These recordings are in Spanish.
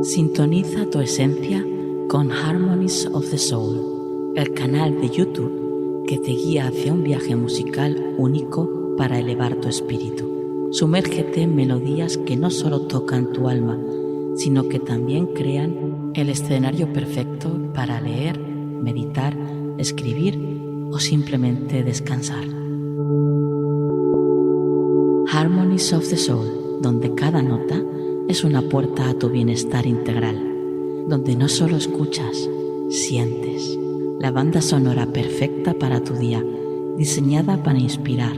Sintoniza tu esencia con Harmonies of the Soul, el canal de YouTube que te guía hacia un viaje musical único para elevar tu espíritu. Sumérgete en melodías que no solo tocan tu alma, sino que también crean el escenario perfecto para leer, meditar, escribir o simplemente descansar. Harmonies of the Soul, donde cada nota es una puerta a tu bienestar integral, donde no solo escuchas, sientes. La banda sonora perfecta para tu día, diseñada para inspirar,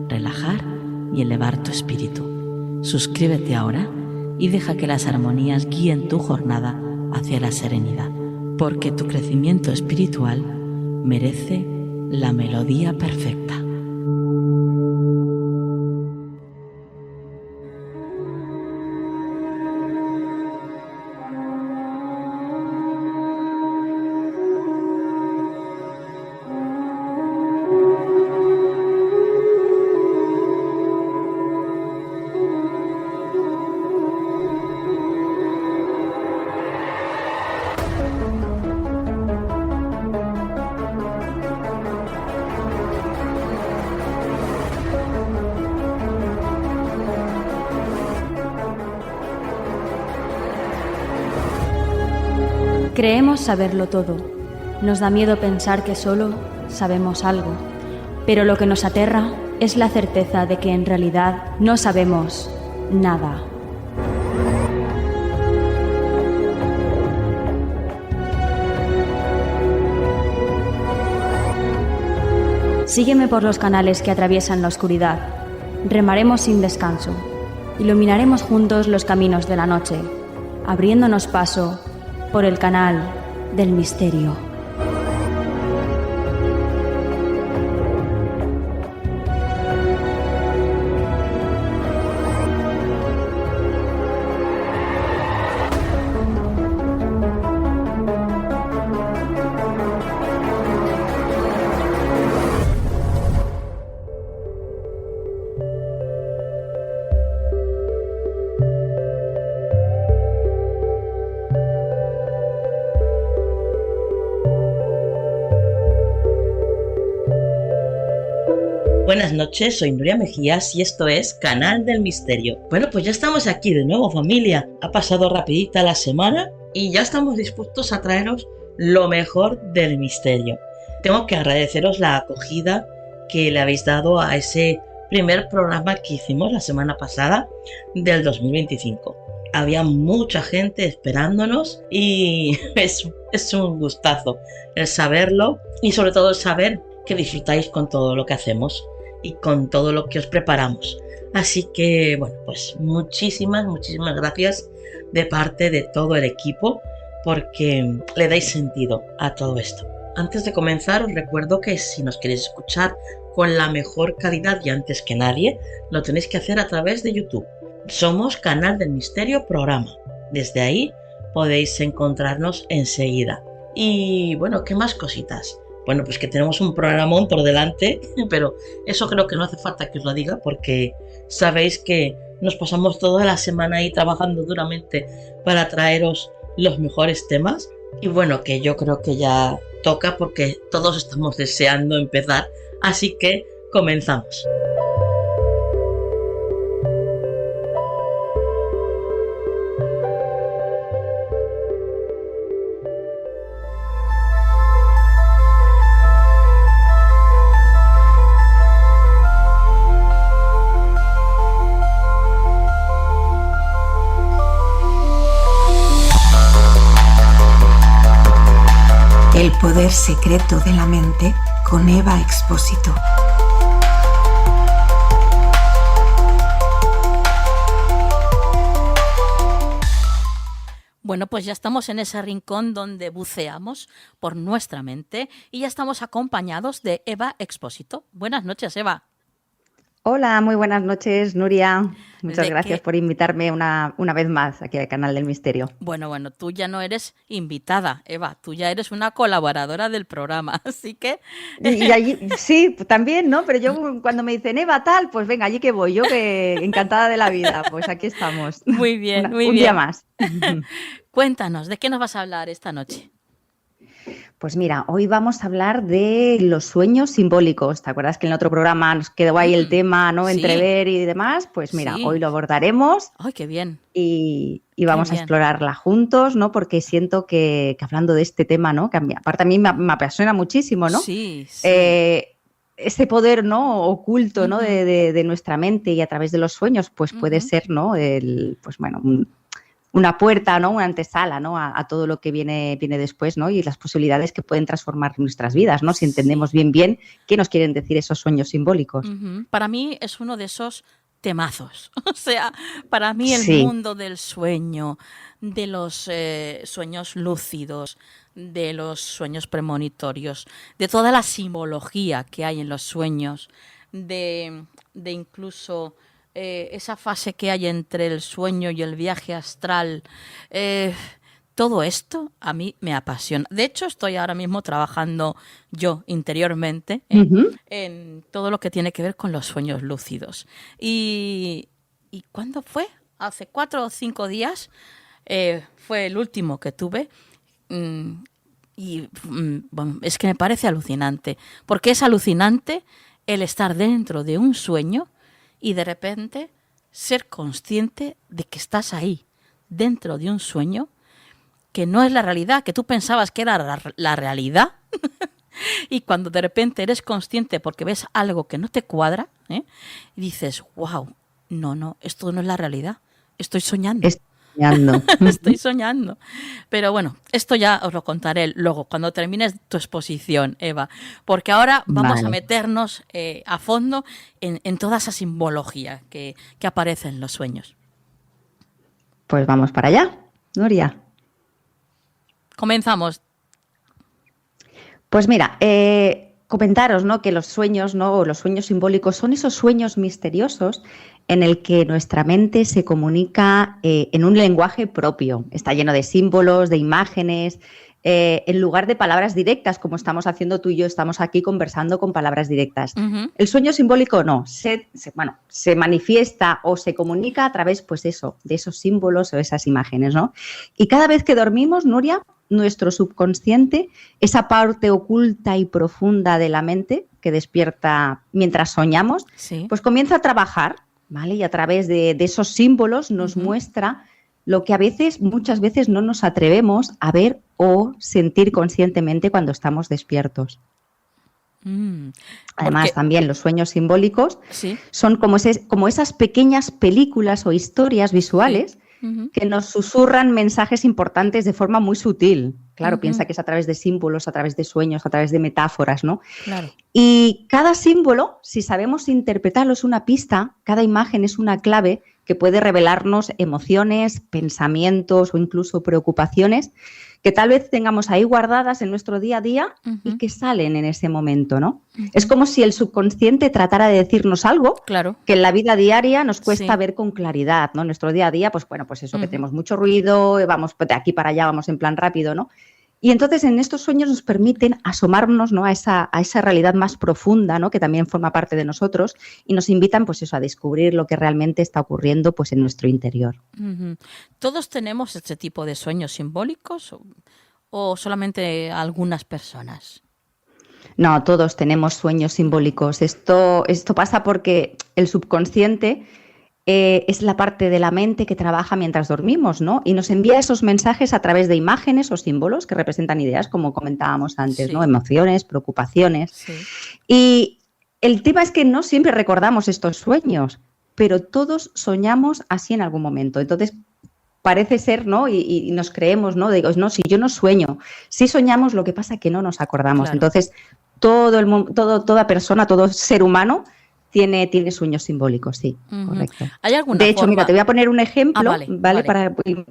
relajar y elevar tu espíritu. Suscríbete ahora y deja que las armonías guíen tu jornada hacia la serenidad, porque tu crecimiento espiritual merece la melodía perfecta. Creemos saberlo todo. Nos da miedo pensar que solo sabemos algo, pero lo que nos aterra es la certeza de que en realidad no sabemos nada. Sígueme por los canales que atraviesan la oscuridad. Remaremos sin descanso. Iluminaremos juntos los caminos de la noche, abriéndonos paso por el canal del misterio. Buenas noches, soy Nuria Mejías y esto es Canal del Misterio. Bueno, pues ya estamos aquí de nuevo, familia. Ha pasado rapidita la semana y ya estamos dispuestos a traeros lo mejor del misterio. Tengo que agradeceros la acogida que le habéis dado a ese primer programa que hicimos la semana pasada del 2025. Había mucha gente esperándonos y es un gustazo el saberlo y sobre todo el saber que disfrutáis con todo lo que hacemos y con todo lo que os preparamos. Así que, bueno, pues muchísimas gracias de parte de todo el equipo porque le dais sentido a todo esto. Antes de comenzar, os recuerdo que si nos queréis escuchar con la mejor calidad y antes que nadie, lo tenéis que hacer a través de YouTube. Somos Canal del Misterio Programa. Desde ahí podéis encontrarnos enseguida. Y bueno, ¿qué más cositas? Bueno, pues que tenemos un programón por delante, pero eso creo que no hace falta que os lo diga porque sabéis que nos pasamos toda la semana ahí trabajando duramente para traeros los mejores temas. Y bueno, que yo creo que ya toca porque todos estamos deseando empezar, así que comenzamos. El poder secreto de la mente con Eva Expósito. Bueno, pues ya estamos en ese rincón donde buceamos por nuestra mente y ya estamos acompañados de Eva Expósito. Buenas noches, Eva. Hola, muy buenas noches, Nuria. Muchas gracias por invitarme una vez más aquí al Canal del Misterio. Bueno, tú ya no eres invitada, Eva, tú ya eres una colaboradora del programa, así que... Y allí, sí, también, ¿no? Pero yo cuando me dicen Eva tal, pues venga, allí que voy, yo que encantada de la vida, pues aquí estamos. Muy bien, muy bien. Un día más. Cuéntanos, ¿de qué nos vas a hablar esta noche? Pues mira, hoy vamos a hablar de los sueños simbólicos. ¿Te acuerdas que en el otro programa nos quedó ahí el tema, ¿no? Sí. Entrever y demás. Pues mira, Sí. hoy lo abordaremos. ¡Ay, qué bien! Y vamos a bien. explorarla juntos, ¿no? Porque siento que hablando de este tema, ¿no? Que aparte a mí me apasiona muchísimo, ¿no? Sí, sí. Ese poder, ¿no? Oculto, ¿no? De nuestra mente y a través de los sueños, pues puede ser, ¿no? Pues bueno, una puerta, ¿no? Una antesala, ¿no? A todo lo que viene después, ¿no? Y las posibilidades que pueden transformar nuestras vidas, ¿no? Si entendemos bien qué nos quieren decir esos sueños simbólicos. Para mí es uno de esos temazos. O sea, para mí el mundo del sueño, de los sueños lúcidos, de los sueños premonitorios, de toda la simbología que hay en los sueños, de incluso esa fase que hay entre el sueño y el viaje astral, todo esto a mí me apasiona. De hecho, estoy ahora mismo trabajando yo interiormente en todo lo que tiene que ver con los sueños lúcidos. ¿Y cuándo fue? Hace 4 o 5 días fue el último que tuve. Bueno, es que me parece alucinante, porque es alucinante el estar dentro de un sueño y de repente ser consciente de que estás ahí, dentro de un sueño que no es la realidad, que tú pensabas que era la realidad y cuando de repente eres consciente porque ves algo que no te cuadra, y dices, wow, no, esto no es la realidad, estoy soñando. Estoy soñando. Pero bueno, esto ya os lo contaré luego, cuando termines tu exposición, Eva, porque ahora vamos a meternos a fondo en toda esa simbología que aparece en los sueños. Pues vamos para allá, Nuria. Comenzamos. Pues mira, comentaros, ¿no? Que los sueños, ¿no? O los sueños simbólicos son esos sueños misteriosos en el que nuestra mente se comunica en un lenguaje propio. Está lleno de símbolos, de imágenes, en lugar de palabras directas, como estamos haciendo tú y yo, estamos aquí conversando con palabras directas. El sueño simbólico no, se manifiesta o se comunica a través, pues eso, de esos símbolos o esas imágenes, ¿no? Y cada vez que dormimos, Nuria, nuestro subconsciente, esa parte oculta y profunda de la mente que despierta mientras soñamos, pues comienza a trabajar, ¿vale? Y a través de esos símbolos nos muestra lo que muchas veces no nos atrevemos a ver o sentir conscientemente cuando estamos despiertos. Además, también los sueños simbólicos son como esas pequeñas películas o historias visuales que nos susurran mensajes importantes de forma muy sutil. Claro, piensa que es a través de símbolos, a través de sueños, a través de metáforas, ¿no? Claro. Y cada símbolo, si sabemos interpretarlo, es una pista, cada imagen es una clave que puede revelarnos emociones, pensamientos o incluso preocupaciones que tal vez tengamos ahí guardadas en nuestro día a día y que salen en ese momento, ¿no? Es como si el subconsciente tratara de decirnos algo que en la vida diaria nos cuesta ver con claridad, ¿no? En nuestro día a día, pues bueno, pues eso, que tenemos mucho ruido, vamos de aquí para allá, vamos en plan rápido, ¿no? Y entonces en estos sueños nos permiten asomarnos, ¿no? a esa realidad más profunda, ¿no? Que también forma parte de nosotros y nos invitan, pues eso, a descubrir lo que realmente está ocurriendo, pues en nuestro interior. ¿Todos tenemos este tipo de sueños simbólicos o solamente algunas personas? No, todos tenemos sueños simbólicos. Esto pasa porque el subconsciente es la parte de la mente que trabaja mientras dormimos, ¿no? Y nos envía esos mensajes a través de imágenes o símbolos que representan ideas, como comentábamos antes, ¿no? Emociones, preocupaciones. Y el tema es que no siempre recordamos estos sueños, pero todos soñamos así en algún momento. Entonces, parece ser, ¿no? Y nos creemos, ¿no? Digo, no, si yo no sueño, sí soñamos, lo que pasa es que no nos acordamos. Claro. Entonces, toda persona, todo ser humano tiene sueños simbólicos, sí, correcto. ¿Hay alguna de hecho, forma? mira, te voy a poner un ejemplo, vale.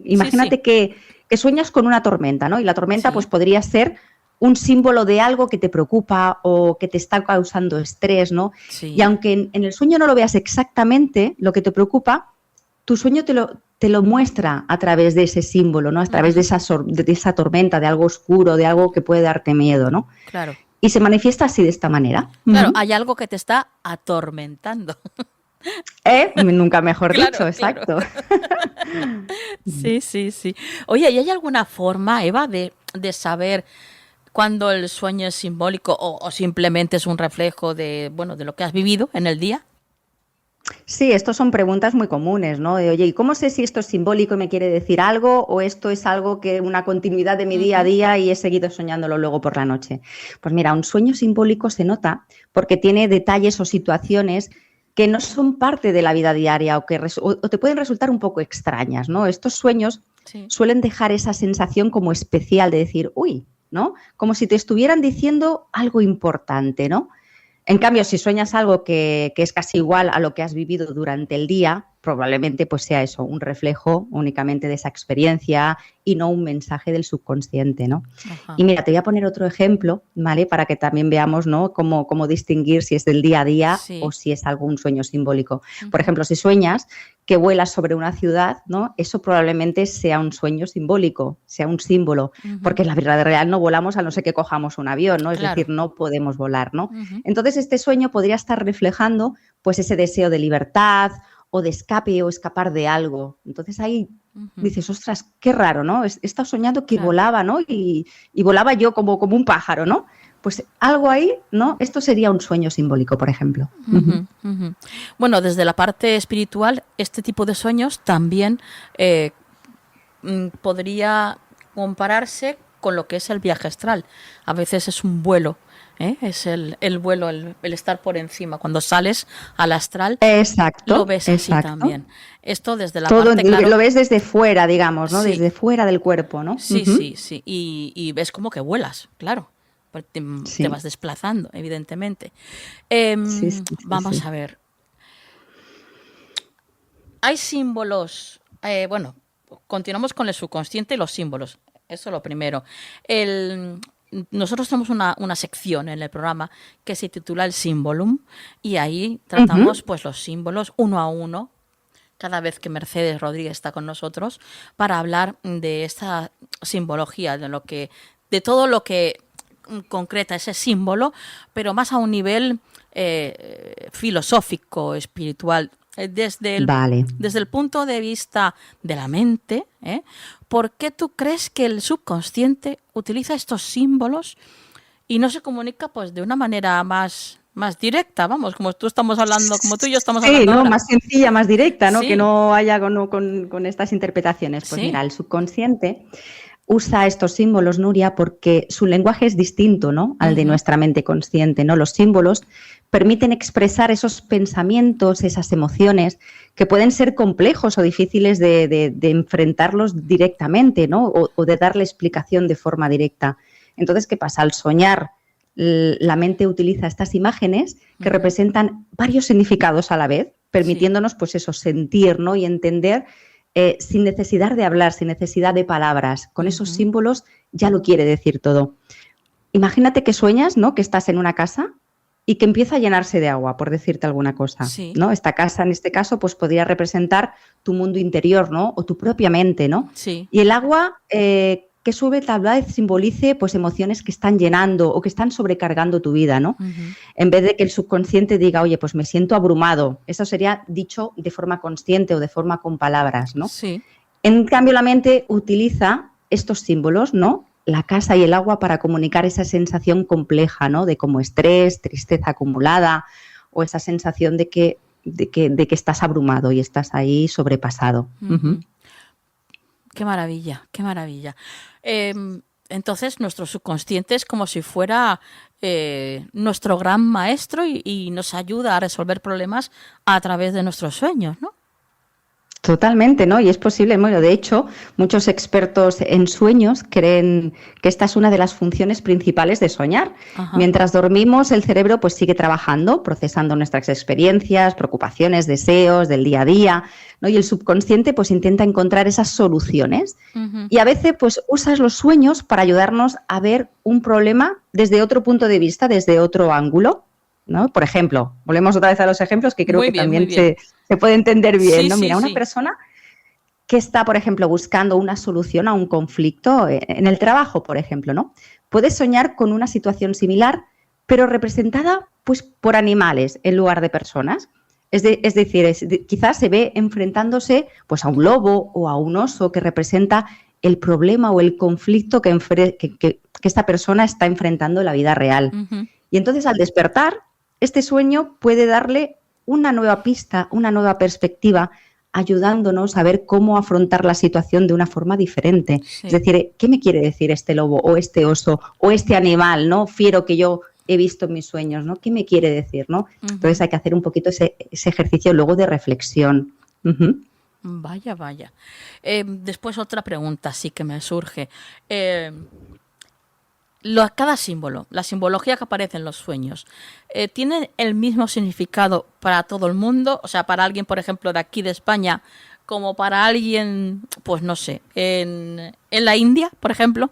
Imagínate que sueñas con una tormenta, ¿no? Y la tormenta pues podría ser un símbolo de algo que te preocupa o que te está causando estrés, ¿no? Y aunque en el sueño no lo veas exactamente lo que te preocupa, tu sueño te lo muestra a través de ese símbolo, ¿no? A través de esa tormenta, de algo oscuro, de algo que puede darte miedo, ¿no? Claro. Y se manifiesta así, de esta manera. Claro, hay algo que te está atormentando. Nunca mejor Claro, dicho, exacto. Sí, sí, sí. Oye, ¿y hay alguna forma, Eva, de saber cuando el sueño es simbólico o simplemente es un reflejo de, bueno, de lo que has vivido en el día? Sí, estas son preguntas muy comunes, ¿no? De, oye, ¿y cómo sé si esto es simbólico y me quiere decir algo o esto es algo que una continuidad de mi día a día y he seguido soñándolo luego por la noche? Pues mira, un sueño simbólico se nota porque tiene detalles o situaciones que no son parte de la vida diaria o te pueden resultar un poco extrañas, ¿no? Estos sueños Sí. suelen dejar esa sensación como especial de decir, uy, ¿no? Como si te estuvieran diciendo algo importante, ¿no? En cambio, si sueñas algo que es casi igual a lo que has vivido durante el día, probablemente pues sea eso, un reflejo únicamente de esa experiencia y no un mensaje del subconsciente, ¿no? Ajá. Y mira, te voy a poner otro ejemplo, ¿vale? Para que también veamos, ¿no? Cómo distinguir si es del día a día Sí. o si es algún sueño simbólico. Por ejemplo, si sueñas que vuelas sobre una ciudad, ¿no? Eso probablemente sea un sueño simbólico, sea un símbolo, porque en la vida real no volamos a no ser que cojamos un avión, ¿no? Es Claro. decir, no podemos volar, ¿no? Entonces, este sueño podría estar reflejando pues ese deseo de libertad o de escape o escapar de algo. Entonces ahí dices, ostras, qué raro, ¿no? He estado soñando que Claro. volaba, ¿no? Y volaba yo como un pájaro, ¿no? Pues algo ahí, ¿no? Esto sería un sueño simbólico, por ejemplo. Bueno, desde la parte espiritual, este tipo de sueños también podría compararse con lo que es el viaje astral. A veces es un vuelo, es el vuelo, el estar por encima. Cuando sales al astral, Exacto, lo ves así exacto. también. Esto desde la Todo parte, claro, lo ves desde fuera, digamos, ¿no? Sí. Desde fuera del cuerpo, ¿no? Sí, sí, sí. Y ves como que vuelas, claro. Te vas desplazando, evidentemente. Sí, Vamos sí. a ver. Hay símbolos. Bueno, continuamos con el subconsciente y los símbolos. Eso es lo primero. Nosotros tenemos una sección en el programa que se titula el Symbolum y ahí tratamos pues los símbolos uno a uno cada vez que Mercedes Rodríguez está con nosotros para hablar de esta simbología, de todo lo que concreta ese símbolo, pero más a un nivel filosófico, espiritual. Desde el punto de vista de la mente, ¿por qué tú crees que el subconsciente utiliza estos símbolos y no se comunica pues de una manera más directa, vamos, como tú y yo estamos hablando ahora? Más sencilla, más directa, ¿no? Sí. Que no haya con estas interpretaciones. Pues Sí. mira, el subconsciente usa estos símbolos, Nuria, porque su lenguaje es distinto, ¿no? Al de nuestra mente consciente, ¿no? Los símbolos permiten expresar esos pensamientos, esas emociones que pueden ser complejos o difíciles de enfrentarlos directamente, ¿no? O de darle explicación de forma directa. Entonces, ¿qué pasa? Al soñar, la mente utiliza estas imágenes que representan varios significados a la vez, permitiéndonos, pues eso, sentir, ¿no? Y entender sin necesidad de hablar, sin necesidad de palabras. Con esos símbolos ya lo quiere decir todo. Imagínate que sueñas, ¿no? Que estás en una casa y que empieza a llenarse de agua, por decirte alguna cosa, Sí. ¿no? Esta casa, en este caso, pues podría representar tu mundo interior, ¿no? O tu propia mente, ¿no? Sí. Y el agua que sube tal vez simbolice pues emociones que están llenando o que están sobrecargando tu vida, ¿no? En vez de que el subconsciente diga, oye, pues me siento abrumado. Eso sería dicho de forma consciente o de forma con palabras, ¿no? Sí. En cambio, la mente utiliza estos símbolos, ¿no? La casa y el agua para comunicar esa sensación compleja, ¿no? De como estrés, tristeza acumulada o esa sensación de que estás abrumado y estás ahí sobrepasado. Qué maravilla, qué maravilla. Entonces, nuestro subconsciente es como si fuera nuestro gran maestro y nos ayuda a resolver problemas a través de nuestros sueños, ¿no? Totalmente, ¿no? Y es posible, bueno, de hecho, muchos expertos en sueños creen que esta es una de las funciones principales de soñar. Ajá. Mientras dormimos, el cerebro pues sigue trabajando, procesando nuestras experiencias, preocupaciones, deseos del día a día, ¿no? Y el subconsciente pues intenta encontrar esas soluciones. Y a veces pues usas los sueños para ayudarnos a ver un problema desde otro punto de vista, desde otro ángulo, ¿no? Por ejemplo, volvemos otra vez a los ejemplos que creo que también se puede entender bien, Sí, ¿no? sí, Mira, una sí. persona que está, por ejemplo, buscando una solución a un conflicto en el trabajo, por ejemplo, ¿no? Puede soñar con una situación similar, pero representada pues por animales en lugar de personas. Es decir, quizás se ve enfrentándose pues, a un lobo o a un oso que representa el problema o el conflicto que esta persona está enfrentando en la vida real. Ujú. Y entonces al despertar, este sueño puede darle una nueva pista, una nueva perspectiva, ayudándonos a ver cómo afrontar la situación de una forma diferente. Sí. Es decir, ¿qué me quiere decir este lobo o este oso o este animal, ¿no? Fiero que yo he visto en mis sueños, ¿no? ¿Qué me quiere decir, no? Ujú. Entonces hay que hacer un poquito ese ejercicio luego de reflexión. Ujú. Vaya, vaya. Después otra pregunta sí que me surge. Cada símbolo, la simbología que aparece en los sueños, ¿tiene el mismo significado para todo el mundo? O sea, para alguien, por ejemplo, de aquí de España, como para alguien, pues no sé, en la India, por ejemplo.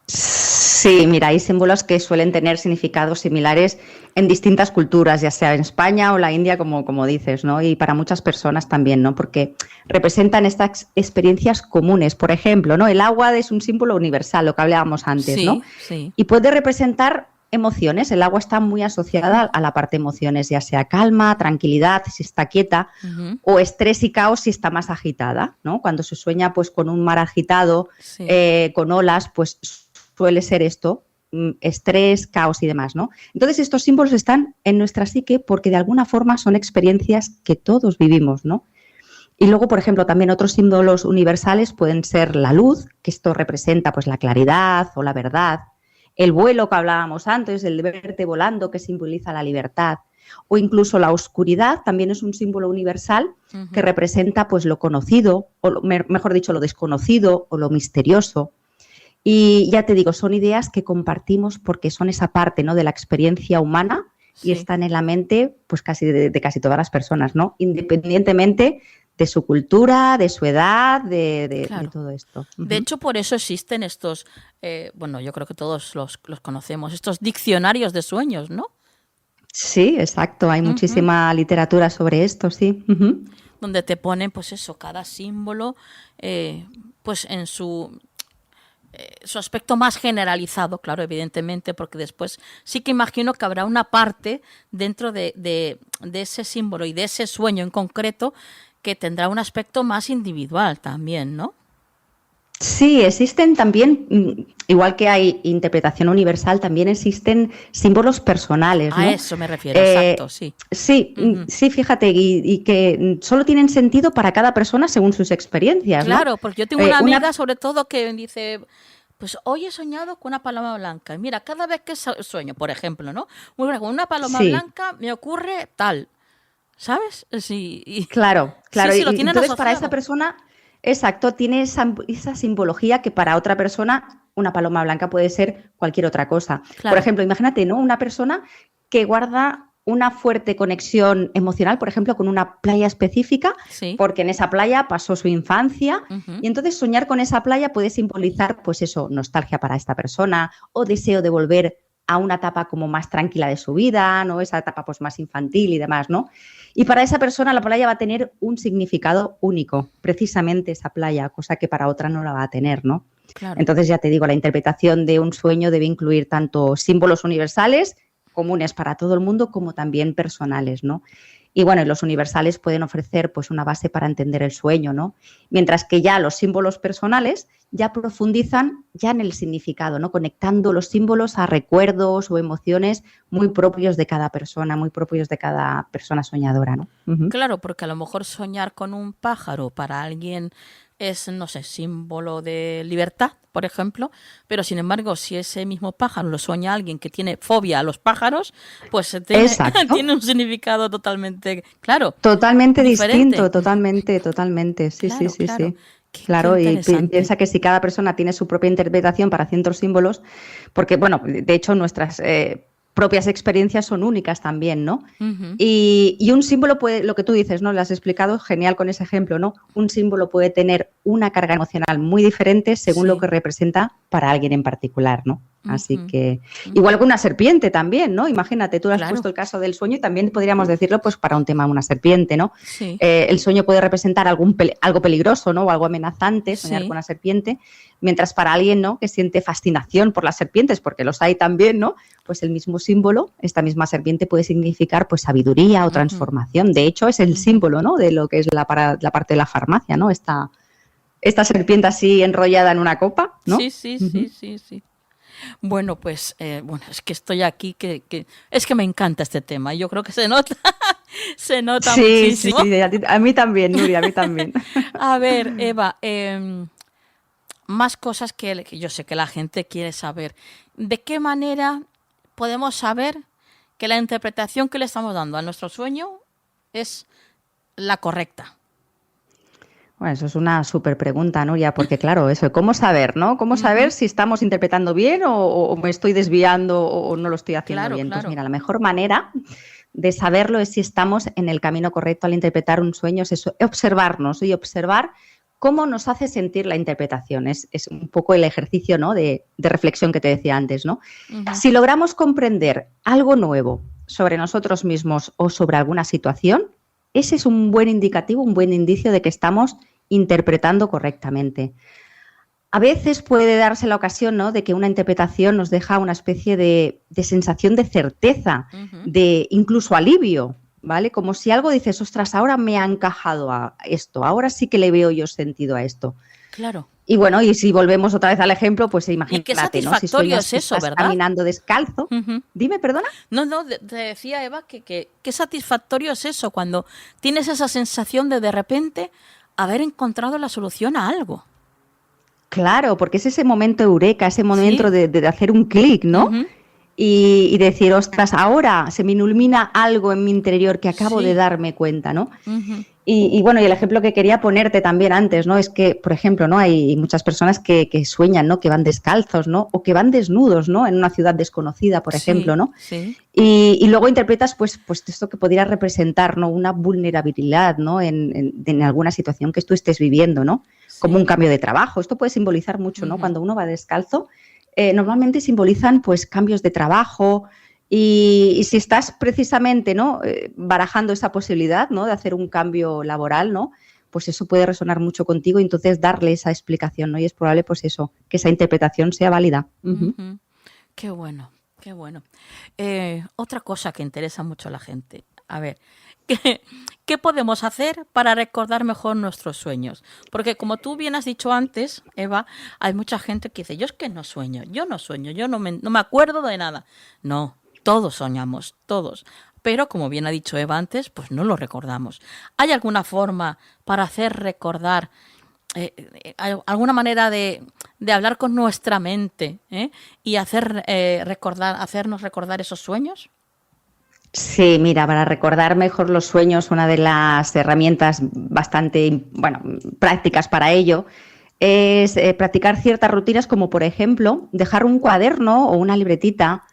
Sí, mira, hay símbolos que suelen tener significados similares en distintas culturas, ya sea en España o la India, como dices, ¿no? Y para muchas personas también, ¿no? Porque representan estas experiencias comunes. Por ejemplo, ¿no? El agua es un símbolo universal, lo que hablábamos antes, Sí, ¿no? sí. Y puede representar emociones. El agua está muy asociada a la parte de emociones, ya sea calma, tranquilidad, si está quieta, Ujú. o estrés y caos si está más agitada, ¿no? Cuando se sueña pues con un mar agitado, Sí. con olas, pues suele ser esto, estrés, caos y demás, ¿no? Entonces estos símbolos están en nuestra psique porque de alguna forma son experiencias que todos vivimos, ¿no? Y luego, por ejemplo, también otros símbolos universales pueden ser la luz, que esto representa pues la claridad o la verdad, el vuelo que hablábamos antes, el de verte volando, que simboliza la libertad, o incluso la oscuridad también es un símbolo universal Ujú. que representa pues lo conocido, o mejor dicho, lo desconocido o lo misterioso. Y ya te digo, son ideas que compartimos porque son esa parte, ¿no? de la experiencia humana y Sí. están en la mente pues casi de casi todas las personas, ¿no? Independientemente de su cultura, de su edad, de Claro. todo esto. De hecho, por eso existen estos, bueno, yo creo que todos los conocemos, estos diccionarios de sueños, ¿no? Sí, exacto. Hay Ujú. muchísima literatura sobre esto, sí. Ujú. Donde te ponen, pues eso, cada símbolo, pues en su aspecto más generalizado, claro, evidentemente, porque después sí que imagino que habrá una parte dentro de ese símbolo y de ese sueño en concreto que tendrá un aspecto más individual también, ¿no? Sí, existen también, igual que hay interpretación universal, también existen símbolos personales, A ¿no? eso me refiero, exacto, sí. Sí, Ujú. sí, fíjate, y que solo tienen sentido para cada persona según sus experiencias, ¿no? Claro, porque yo tengo una amiga, sobre todo, que dice, pues hoy he soñado con una paloma blanca. Y mira, cada vez que sueño, por ejemplo, ¿no? Con una paloma Sí, blanca me ocurre tal, ¿sabes? Sí, claro, claro. sí, Y lo tienen entonces para esa asociado. persona, exacto, tiene esa simbología que para otra persona una paloma blanca puede ser cualquier otra cosa. Por Claro, ejemplo, imagínate, ¿no? Una persona que guarda una fuerte conexión emocional, por ejemplo, con una playa específica, sí. porque en esa playa pasó su infancia, Ujú. y entonces soñar con esa playa puede simbolizar, pues eso, nostalgia para esta persona o deseo de volver a una etapa como más tranquila de su vida, ¿no? Esa etapa pues más infantil y demás, ¿no? Y para esa persona la playa va a tener un significado único, precisamente esa playa, cosa que para otra no la va a tener, ¿no? Claro. Entonces, ya te digo, la interpretación de un sueño debe incluir tanto símbolos universales, comunes para todo el mundo, como también personales, ¿no? Y bueno, los universales pueden ofrecer pues una base para entender el sueño, ¿no? Mientras que ya los símbolos personales ya profundizan ya en el significado, ¿no? Conectando los símbolos a recuerdos o emociones muy propios de cada persona, muy propios de cada persona soñadora, ¿no? Ujú. Claro, porque a lo mejor soñar con un pájaro para alguien es, no sé, símbolo de libertad, por ejemplo, pero sin embargo, si ese mismo pájaro lo sueña alguien que tiene fobia a los pájaros, pues Exacto. tiene un significado totalmente, claro, Totalmente diferente. distinto, totalmente. Sí, Claro, sí. claro. Qué Claro, y interesante. piensa que si cada persona tiene su propia interpretación para ciertos símbolos, porque, bueno, de hecho nuestras propias experiencias son únicas también, ¿no? Ujú. Y un símbolo puede, lo que tú dices, ¿no? Lo has explicado genial con ese ejemplo, ¿no? Un símbolo puede tener una carga emocional muy diferente según lo Sí. que representa para alguien en particular, ¿no? Así Ujú, que, ujú. igual que una serpiente también, ¿no? Imagínate, tú has Claro, puesto el caso del sueño y también podríamos decirlo pues para un tema de una serpiente, ¿no? sí, El sueño puede representar algo peligroso, ¿no? O algo amenazante, soñar con sí. una serpiente, mientras para alguien, ¿no? Que siente fascinación por las serpientes, porque los hay también, ¿no? Pues el mismo símbolo, esta misma serpiente puede significar pues sabiduría o Ujú, transformación. De hecho, es el ujú. símbolo, ¿no? De lo que es la parte de la farmacia, ¿no? Esta serpiente así enrollada en una copa, Sí, ¿no? sí, sí, Ujú. sí, sí. Bueno, pues, bueno, es que estoy aquí, es que me encanta este tema. Yo creo que se nota, se nota Sí, sí, muchísimo. sí, a mí también, Nuria, a mí también. A ver, Eva, más cosas que yo sé que la gente quiere saber. ¿De qué manera podemos saber que la interpretación que le estamos dando a nuestro sueño es la correcta? Bueno, eso es una súper pregunta, Nuria, porque claro, eso, ¿cómo saber, no? ¿Cómo saber Ujú. si estamos interpretando bien o me estoy desviando o no lo estoy haciendo Claro, bien? Pues claro. mira, la mejor manera de saberlo es si estamos en el camino correcto al interpretar un sueño, es eso, observarnos y observar cómo nos hace sentir la interpretación. Es un poco el ejercicio, ¿no? de reflexión que te decía antes, ¿no? Ujú. Si logramos comprender algo nuevo sobre nosotros mismos o sobre alguna situación, ese es un buen indicativo, un buen indicio de que estamos interpretando correctamente. A veces puede darse la ocasión, ¿no? De que una interpretación nos deja una especie de sensación de certeza, Ujú. de incluso alivio, ¿vale? Como si algo dices, ostras, ahora me ha encajado a esto, ahora sí que le veo yo sentido a esto. Claro. Y bueno, y si volvemos otra vez al ejemplo, pues Y qué imagínate, ¿no? Si satisfactorio sueñas es que eso, estás ¿verdad? caminando descalzo, Ujú. dime, perdona. No, no, te decía Eva que qué satisfactorio es eso, cuando tienes esa sensación de repente haber encontrado la solución a algo. Claro, porque es ese momento eureka, ese momento Sí. de hacer un clic, ¿no? Ujú. Y decir, ostras, ahora se me ilumina algo en mi interior que acabo de Sí. darme cuenta, ¿no? Ujú. Y bueno, y el ejemplo que quería ponerte también antes, ¿no? Es que, por ejemplo, ¿no? Hay muchas personas que sueñan, ¿no? Que van descalzos, ¿no? O que van desnudos, ¿no? En una ciudad desconocida, por ejemplo, Sí, ¿no? sí. Y luego interpretas, pues esto que podría representar, ¿no? Una vulnerabilidad, ¿no? En alguna situación que tú estés viviendo, ¿no? Como Sí. un cambio de trabajo. Esto puede simbolizar mucho, ¿no? Ujú. Cuando uno va descalzo, normalmente simbolizan, pues, cambios de trabajo. Y si estás precisamente, ¿no? Barajando esa posibilidad, ¿no? De hacer un cambio laboral, ¿no? Pues eso puede resonar mucho contigo y entonces darle esa explicación, ¿no? Y es probable, pues eso, que esa interpretación sea válida. Ujú. Ujú. Qué bueno, qué bueno. Otra cosa que interesa mucho a la gente. A ver, ¿qué, qué podemos hacer para recordar mejor nuestros sueños? Porque como tú bien has dicho antes, Eva, hay mucha gente que dice, yo es que no sueño, yo no me acuerdo de nada. No, todos soñamos, todos. Pero como bien ha dicho Eva antes, pues no lo recordamos. ¿Hay alguna forma para hacer recordar, alguna manera de hablar con nuestra mente, y hacernos recordar esos sueños? Sí, mira, para recordar mejor los sueños, una de las herramientas bastante, bueno, prácticas para ello es practicar ciertas rutinas como, por ejemplo, dejar un cuaderno o una libretita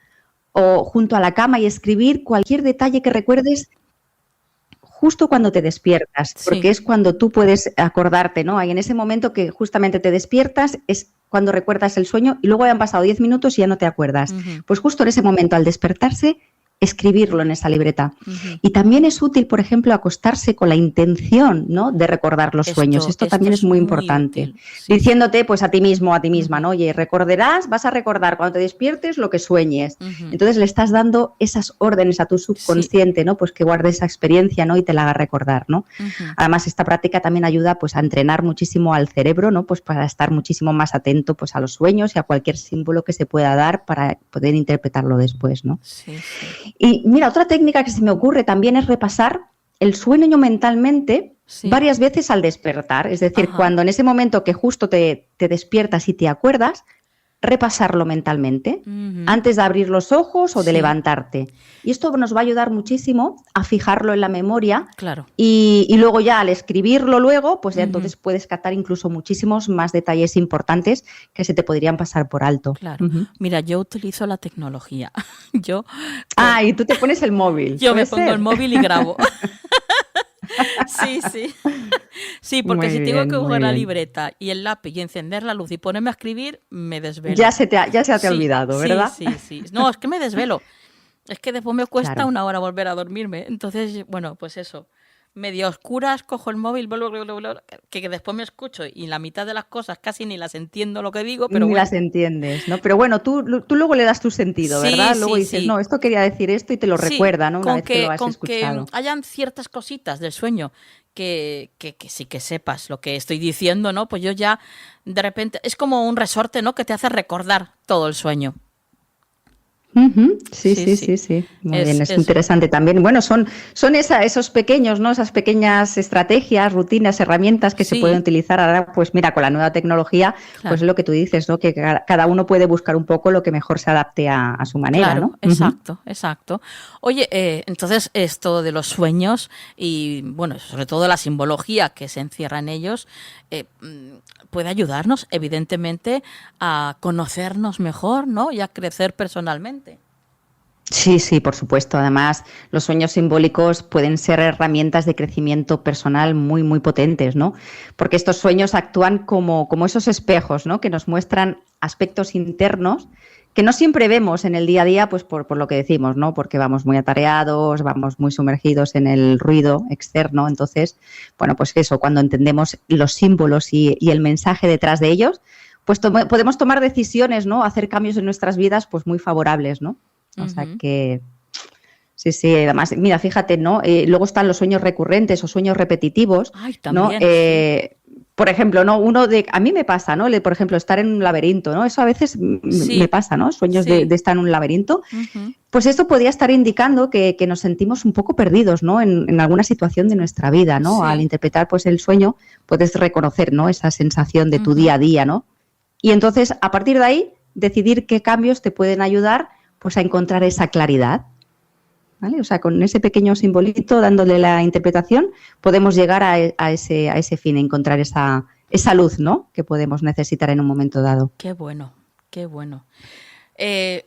o junto a la cama y escribir cualquier detalle que recuerdes justo cuando te despiertas, porque Sí. es cuando tú puedes acordarte, ¿no? Y en ese momento que justamente te despiertas es cuando recuerdas el sueño y luego ya han pasado 10 minutos y ya no te acuerdas. Ujú, Pues justo en ese momento, al despertarse, escribirlo en esa libreta. ujú. Y también es útil, por ejemplo, acostarse con la intención, ¿no? De recordar los sueños. Esto Esto también es es muy muy importante. útil. Sí, sí. Diciéndote, pues a ti mismo, a ti misma, Ujú, ¿no? Oye, recordarás, vas a recordar cuando te despiertes lo que sueñes. ujú. Entonces le estás dando esas órdenes a tu Sí. subconsciente, ¿no? Pues que guarde esa experiencia, ¿no? Y te la haga recordar, ¿no? Ujú. Además, esta práctica también ayuda, pues, a entrenar muchísimo al cerebro, ¿no? Pues para estar muchísimo más atento, pues, a los sueños y a cualquier símbolo que se pueda dar para poder interpretarlo después, ¿no? Sí, sí. Y mira, otra técnica que se me ocurre también es repasar el sueño mentalmente Sí. varias veces al despertar. Es decir, Ajá. cuando en ese momento que justo te despiertas y te acuerdas, repasarlo mentalmente Ujú. antes de abrir los ojos o de Sí. levantarte. Y esto nos va a ayudar muchísimo a fijarlo en la memoria Claro. y luego ya al escribirlo luego, pues ya Ujú. entonces puedes captar incluso muchísimos más detalles importantes que se te podrían pasar por alto. Claro. Ujú. Mira, yo utilizo la tecnología. Yo, Ah, y tú te pones el móvil, yo me ¿puede pongo el ser? móvil y grabo. Sí, sí. Sí, porque Muy si tengo bien, que muy coger la bien. libreta y el lápiz y encender la luz y ponerme a escribir, me desvelo. Ya se te ha Sí, olvidado, sí, ¿verdad? sí, sí. No, es que me desvelo. Es que después me cuesta Claro. una hora volver a dormirme. Entonces, bueno, pues eso. Medio oscuras, cojo el móvil, que después me escucho y la mitad de las cosas casi ni las entiendo lo que digo, pero Ni bueno. las entiendes, ¿no? Pero bueno, tú luego le das tu sentido, Sí, ¿verdad? Luego sí, dices, sí. no, esto quería decir esto y te lo Sí, recuerda, ¿no? Una vez que lo has con que escuchado. hayan ciertas cositas del sueño que sí que sepas lo que estoy diciendo, ¿no? Pues yo ya de repente es como un resorte, ¿no? Que te hace recordar todo el sueño. Ujú, sí, Sí, sí, sí. sí, sí. Muy bien, es Es interesante también. Bueno, son esos pequeños, ¿no? Esas pequeñas estrategias, rutinas, herramientas que se pueden sí, utilizar ahora, pues mira, con la nueva tecnología, pues es claro. lo que tú dices, ¿no? Que cada uno puede buscar un poco lo que mejor se adapte a su manera, Claro, ¿no? Ujú. exacto, exacto. Oye, entonces esto de los sueños y, bueno, sobre todo la simbología que se encierra en ellos, puede ayudarnos, evidentemente, a conocernos mejor, ¿no? Y a crecer personalmente. Sí, sí, por supuesto. Además, los sueños simbólicos pueden ser herramientas de crecimiento personal muy, muy potentes, ¿no? Porque estos sueños actúan como esos espejos, ¿no? Que nos muestran aspectos internos que no siempre vemos en el día a día, pues por lo que decimos, ¿no? Porque vamos muy atareados, vamos muy sumergidos en el ruido externo. Entonces, bueno, pues eso, cuando entendemos los símbolos y el mensaje detrás de ellos, pues podemos tomar decisiones, ¿no? Hacer cambios en nuestras vidas, pues muy favorables, ¿no? O sea Ujú. que sí, sí, además, mira, fíjate, ¿no? Luego están los sueños recurrentes o sueños repetitivos, Ay, ¿no? también, sí. Por ejemplo, ¿no? A mí me pasa, ¿no? Por ejemplo, estar en un laberinto, ¿no? Eso a veces me Sí, pasa, ¿no? Sueños de sí. estar en un laberinto. Ujú, Pues esto podría estar indicando que nos sentimos un poco perdidos, ¿no? En alguna situación de nuestra vida, ¿no? Al sí. interpretar, pues, el sueño, puedes reconocer, ¿no? Esa sensación de tu Ujú. día a día, ¿no? Y entonces, a partir de ahí, decidir qué cambios te pueden ayudar, pues, a encontrar esa claridad. ¿Vale? O sea, con ese pequeño simbolito, dándole la interpretación, podemos llegar a ese fin, encontrar esa luz, ¿no? Que podemos necesitar en un momento dado. Qué bueno, qué bueno.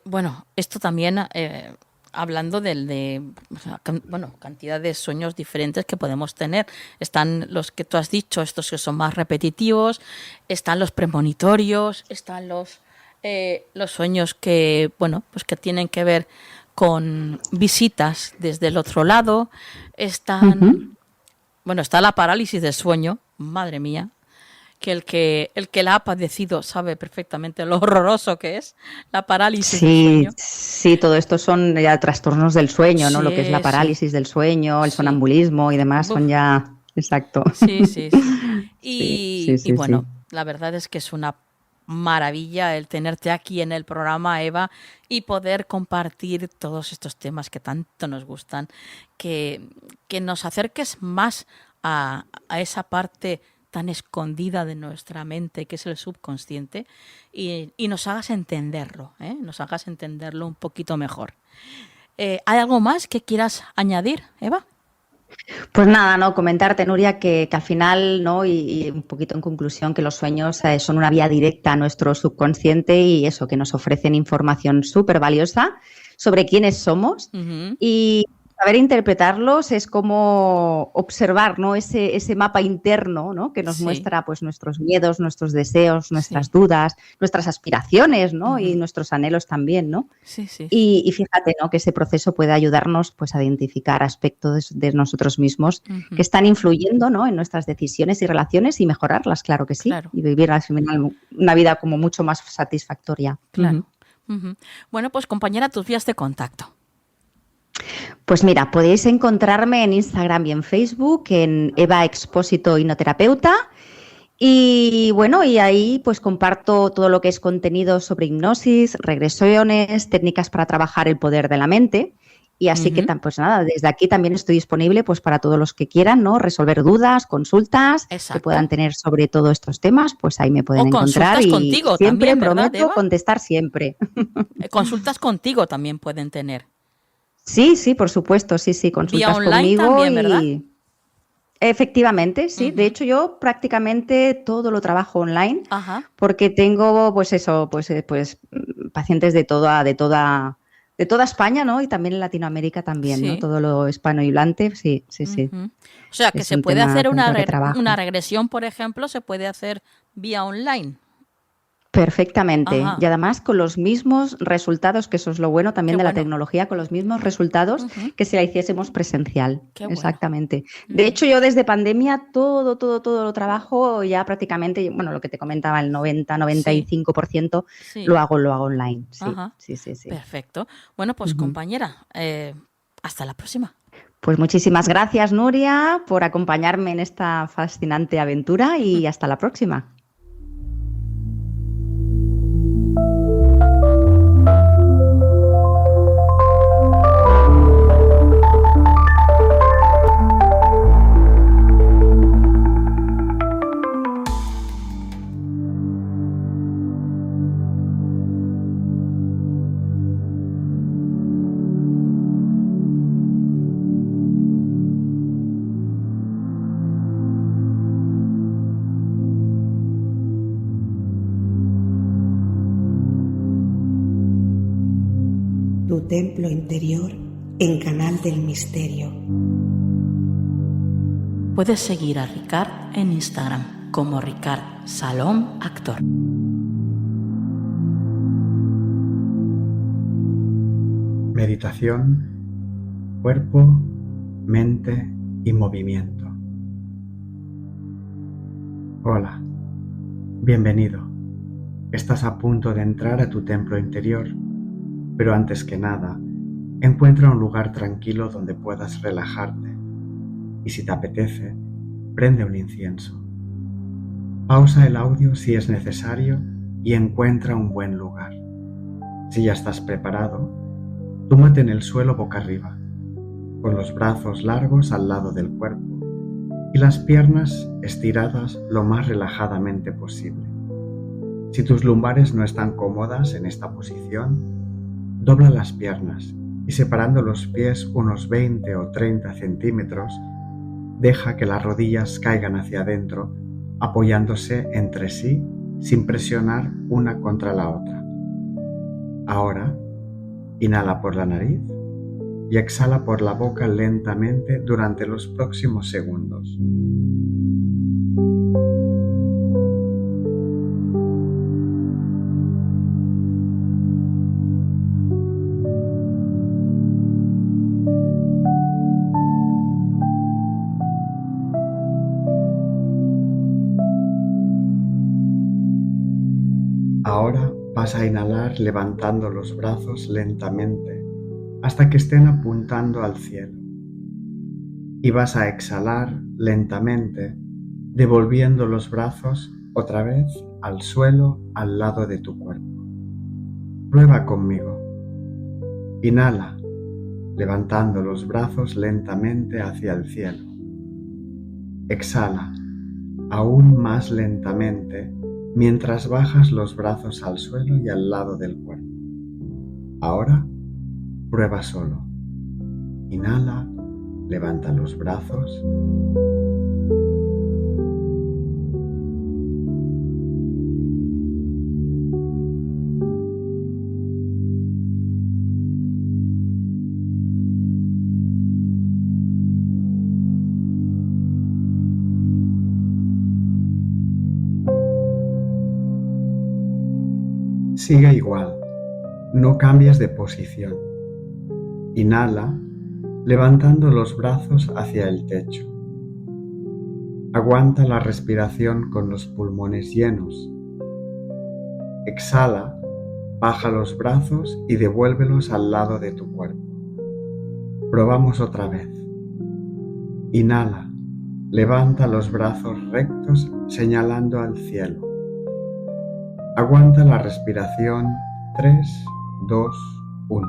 Bueno, esto también, hablando o sea, bueno, cantidad de sueños diferentes que podemos tener. Están los que tú has dicho, estos que son más repetitivos, están los premonitorios, están los sueños que, bueno, pues que tienen que ver con visitas desde el otro lado, Uh-huh. bueno, está la parálisis del sueño, madre mía, que el que la ha padecido sabe perfectamente lo horroroso que es la parálisis del Sí, sueño. sí, todo esto son ya trastornos del sueño, ¿no? Lo que es la Sí, sí, parálisis del sueño, el sí. sonambulismo y demás Buf, son ya... Exacto. sí, sí, sí. Sí, sí, Y sí, bueno, sí. la verdad es que es una maravilla el tenerte aquí en el programa, Eva, y poder compartir todos estos temas que tanto nos gustan, que nos acerques más a esa parte tan escondida de nuestra mente, que es el subconsciente, y nos hagas entenderlo, ¿eh? Nos hagas entenderlo un poquito mejor. ¿Hay algo más que quieras añadir, Eva? Pues nada, no, comentarte, Nuria, que al final, ¿no? Y un poquito en conclusión, que los sueños son una vía directa a nuestro subconsciente y eso, que nos ofrecen información súper valiosa sobre quiénes somos Ujú. y saber interpretarlos es como observar, ¿no? Ese mapa interno, ¿no? Que nos Sí, muestra, pues, nuestros miedos, nuestros deseos, nuestras sí. dudas, nuestras aspiraciones, ¿no? Y Ujú. nuestros anhelos también, ¿no? Sí, sí, sí. Y fíjate, ¿no? Que ese proceso puede ayudarnos, pues, a identificar aspectos de nosotros mismos que Ujú. están influyendo, ¿no? En nuestras decisiones y relaciones y mejorarlas, claro que sí, Claro, y vivir al final una vida como mucho más satisfactoria. Ujú. claro. Ujú. Bueno, pues compañera, tus vías de contacto. Pues mira, podéis encontrarme en Instagram y en Facebook en Eva Expósito Hipnoterapeuta. Y bueno, y ahí pues comparto todo lo que es contenido sobre hipnosis, regresiones, técnicas para trabajar el poder de la mente. Y así que, Ujú. pues nada, desde aquí también estoy disponible pues para todos los que quieran, ¿no? Resolver dudas, consultas que puedan Exacto. tener sobre todos estos temas, pues ahí me pueden O encontrar consultas y contigo siempre también, ¿verdad, prometo Eva? contestar siempre. Consultas contigo también pueden tener. Sí, sí, por supuesto, sí, sí, Vía consultas online conmigo también, ¿verdad? y efectivamente, sí. De Ujú. hecho, yo prácticamente todo lo trabajo online Ajá. porque tengo, pues eso, pues pacientes de toda de toda España, ¿no? Y también en Latinoamérica también, ¿no? Sí. Todo lo hispanohablante, sí, sí, sí. Ujú. O sea, que Es se un puede tema hacer con el que trabajo. una regresión, por ejemplo, se puede hacer vía online. Perfectamente. Y Ajá, además con los mismos resultados, que eso es lo bueno qué también de la bueno. tecnología, con los mismos resultados Ujú, que si la hiciésemos presencial. qué bueno. Exactamente. De Ujú, hecho, yo desde pandemia todo lo trabajo ya prácticamente, bueno, lo que te comentaba, el 90, sí, 95% sí. lo hago online. Sí, Ajá, sí, sí, sí. perfecto. Bueno, pues Ujú. compañera, hasta la próxima. Pues muchísimas gracias, Nuria, por acompañarme en esta fascinante aventura y hasta la próxima. Tu templo interior en Canal del Misterio. Puedes seguir a Ricard en Instagram como Ricard Salom Actor. Meditación, cuerpo, mente y movimiento. Hola, bienvenido. Estás a punto de entrar a tu templo interior, pero antes que nada, encuentra un lugar tranquilo donde puedas relajarte y si te apetece, prende un incienso. Pausa el audio si es necesario y encuentra un buen lugar. Si ya estás preparado, túmbate en el suelo boca arriba, con los brazos largos al lado del cuerpo y las piernas estiradas lo más relajadamente posible. Si tus lumbares no están cómodas en esta posición, dobla las piernas y separando los pies unos 20 o 30 centímetros, deja que las rodillas caigan hacia adentro, apoyándose entre sí sin presionar una contra la otra. Ahora, inhala por la nariz y exhala por la boca lentamente durante los próximos segundos. Ahora vas a inhalar levantando los brazos lentamente hasta que estén apuntando al cielo. Y vas a exhalar lentamente, devolviendo los brazos otra vez al suelo al lado de tu cuerpo. Prueba conmigo. Inhala, levantando los brazos lentamente hacia el cielo. Exhala, aún más lentamente, mientras bajas los brazos al suelo y al lado del cuerpo. Ahora, prueba solo. Inhala, levanta los brazos. Sigue igual, no cambies de posición. Inhala, levantando los brazos hacia el techo. Aguanta la respiración con los pulmones llenos. Exhala, baja los brazos y devuélvelos al lado de tu cuerpo. Probamos otra vez. Inhala, levanta los brazos rectos señalando al cielo. Aguanta la respiración 3, 2, 1.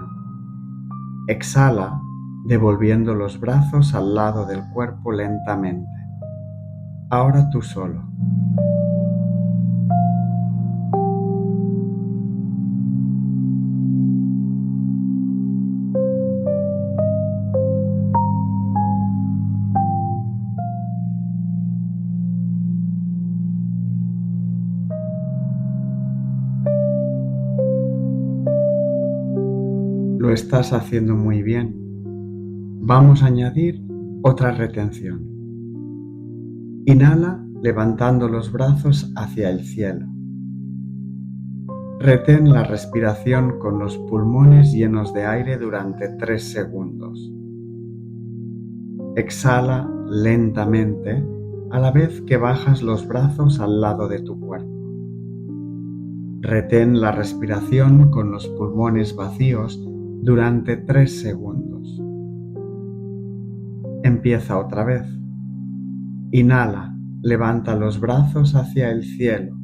Exhala, devolviendo los brazos al lado del cuerpo lentamente. Ahora tú solo. Lo Lo estás haciendo muy bien. Vamos a añadir otra retención. Inhala levantando los brazos hacia el cielo. Retén la respiración con los pulmones llenos de aire durante 3 segundos. Exhala lentamente a la vez que bajas los brazos al lado de tu cuerpo. Retén la respiración con los pulmones vacíos durante 3 segundos. Empieza otra vez. Inhala, levanta los brazos hacia el cielo.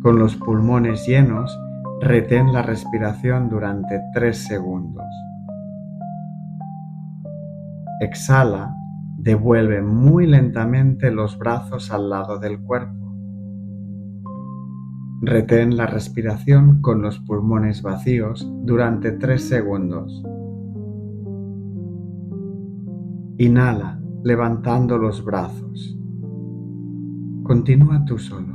Con los pulmones llenos, retén la respiración durante 3 segundos. Exhala, devuelve muy lentamente los brazos al lado del cuerpo. Retén la respiración con los pulmones vacíos durante 3 segundos. Inhala, levantando los brazos. Continúa tú solo.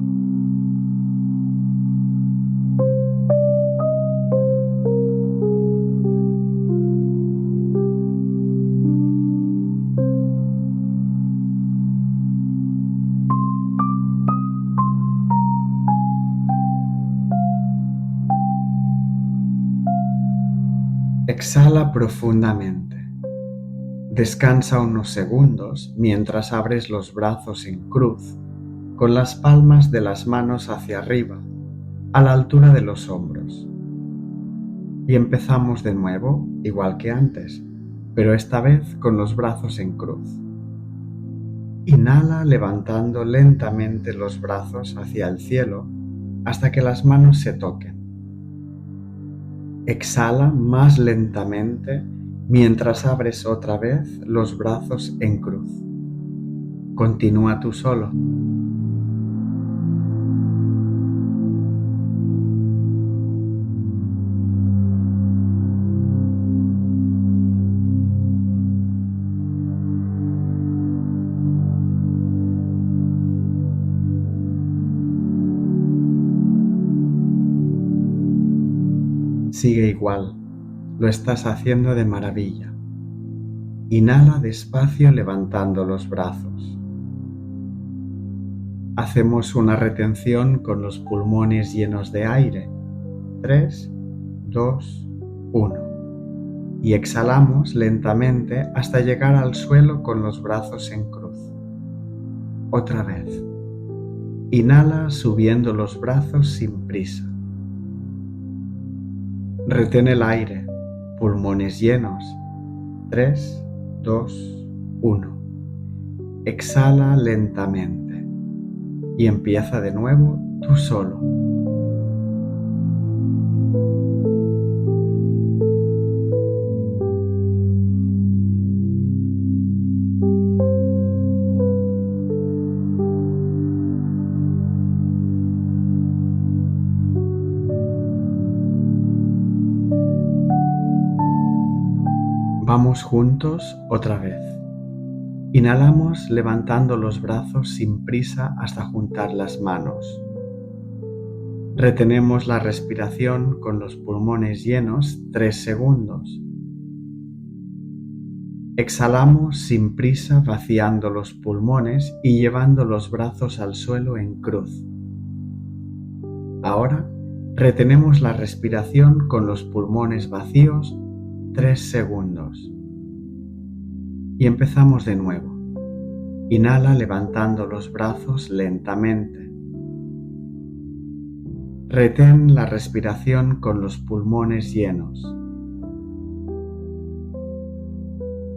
Exhala profundamente. Descansa unos segundos mientras abres los brazos en cruz, con las palmas de las manos hacia arriba, a la altura de los hombros. Y empezamos de nuevo, igual que antes, pero esta vez con los brazos en cruz. Inhala levantando lentamente los brazos hacia el cielo hasta que las manos se toquen. Exhala más lentamente mientras abres otra vez los brazos en cruz. Continúa tú solo. Sigue igual, lo estás haciendo de maravilla. Inhala despacio levantando los brazos. Hacemos una retención con los pulmones llenos de aire. 3, 2, 1. Y exhalamos lentamente hasta llegar al suelo con los brazos en cruz. Otra vez. Inhala subiendo los brazos sin prisa. Retén el aire, pulmones llenos. 3, 2, 1. Exhala lentamente y empieza de nuevo tú solo. Vamos juntos otra vez. Inhalamos levantando los brazos sin prisa hasta juntar las manos. Retenemos la respiración con los pulmones llenos 3 segundos. Exhalamos sin prisa vaciando los pulmones y llevando los brazos al suelo en cruz. Ahora retenemos la respiración con los pulmones vacíos 3 segundos. Y empezamos de nuevo. Inhala levantando los brazos lentamente. Retén la respiración con los pulmones llenos.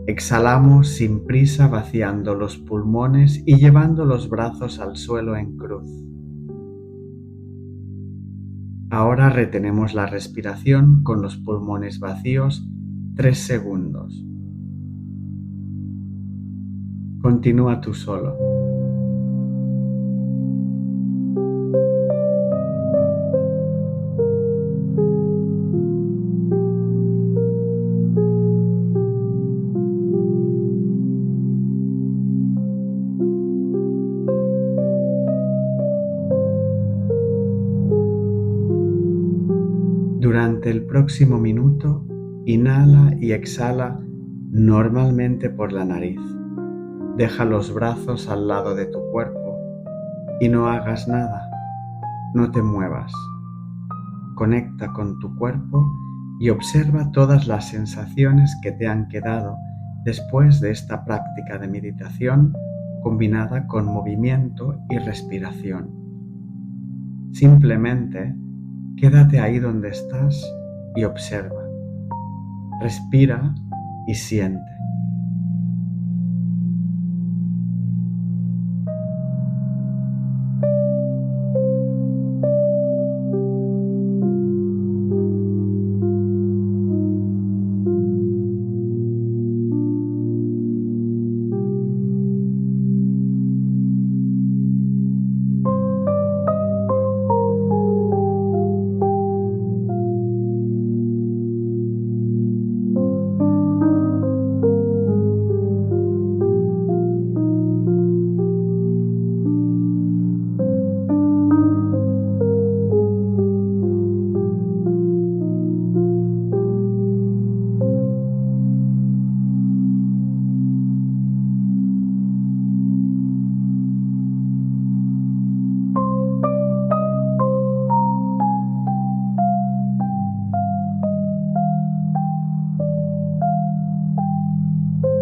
Exhalamos sin prisa vaciando los pulmones y llevando los brazos al suelo en cruz. Ahora retenemos la respiración con los pulmones vacíos 3 segundos. Continúa tú solo. Durante el próximo minuto, inhala y exhala normalmente por la nariz. Deja los brazos al lado de tu cuerpo y no hagas nada. No te muevas. Conecta con tu cuerpo y observa todas las sensaciones que te han quedado después de esta práctica de meditación combinada con movimiento y respiración. Simplemente quédate ahí donde estás y observa. Respira y siente.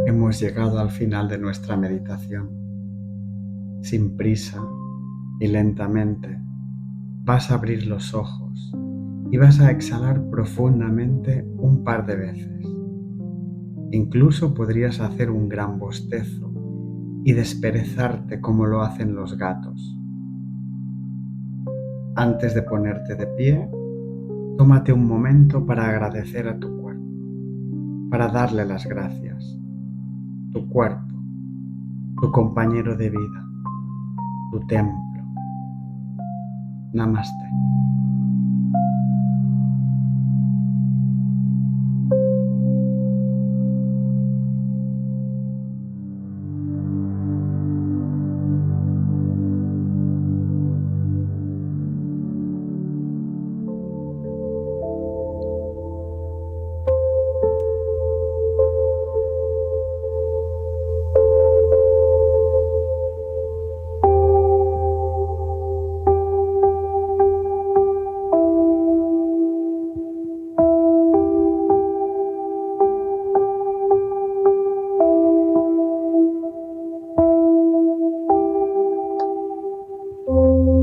Hemos llegado al final de nuestra meditación. Sin prisa y lentamente vas a abrir los ojos y vas a exhalar profundamente un par de veces. Incluso podrías hacer un gran bostezo y desperezarte como lo hacen los gatos. Antes de ponerte de pie, tómate un momento para agradecer a tu cuerpo, para darle las gracias. Tu cuerpo, tu compañero de vida, tu templo. Namaste.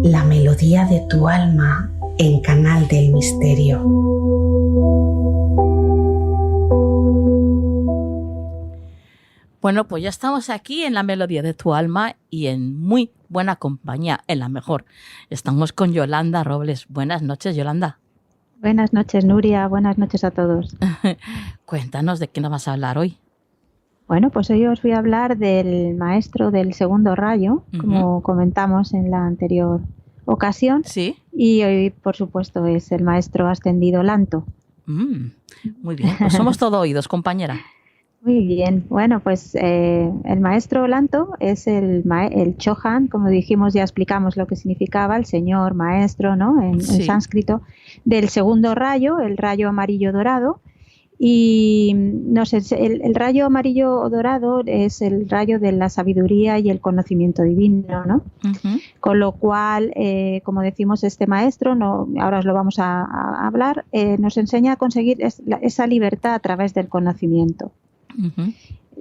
La melodía de tu alma en Canal del Misterio. Bueno, pues ya estamos aquí en la melodía de tu alma y en muy buena compañía, en la mejor. Estamos con Yolanda Robles. Buenas noches, Yolanda. Buenas noches, Nuria. Buenas noches a todos. Cuéntanos de qué nos vas a hablar hoy. Bueno, pues hoy os voy a hablar del maestro del segundo rayo, como comentamos en la anterior ocasión. Sí. Y hoy, por supuesto, es el maestro ascendido Lanto. Muy bien, pues somos todo oídos, compañera. Muy bien. Bueno, pues el maestro Lanto es el Chohan, como dijimos, ya explicamos lo que significaba, el señor maestro, ¿no? En sánscrito, del segundo rayo, el rayo amarillo dorado. Y no sé, el rayo amarillo dorado es el rayo de la sabiduría y el conocimiento divino, ¿no? Con lo cual, como decimos, este maestro, ahora os lo vamos a hablar, nos enseña a conseguir esa libertad a través del conocimiento.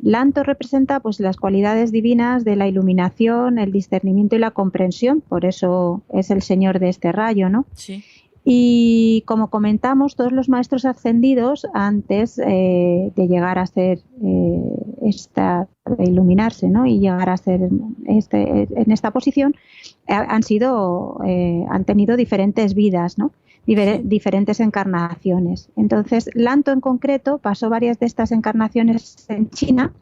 Lanto representa pues las cualidades divinas de la iluminación, el discernimiento y la comprensión, por eso es el señor de este rayo, ¿no? Sí. Y como comentamos, todos los maestros ascendidos, antes de llegar a ser de iluminarse, ¿no? Y llegar a ser en esta posición, han tenido diferentes vidas, ¿no? Diferentes encarnaciones. Entonces, Lanto en concreto pasó varias de estas encarnaciones en China,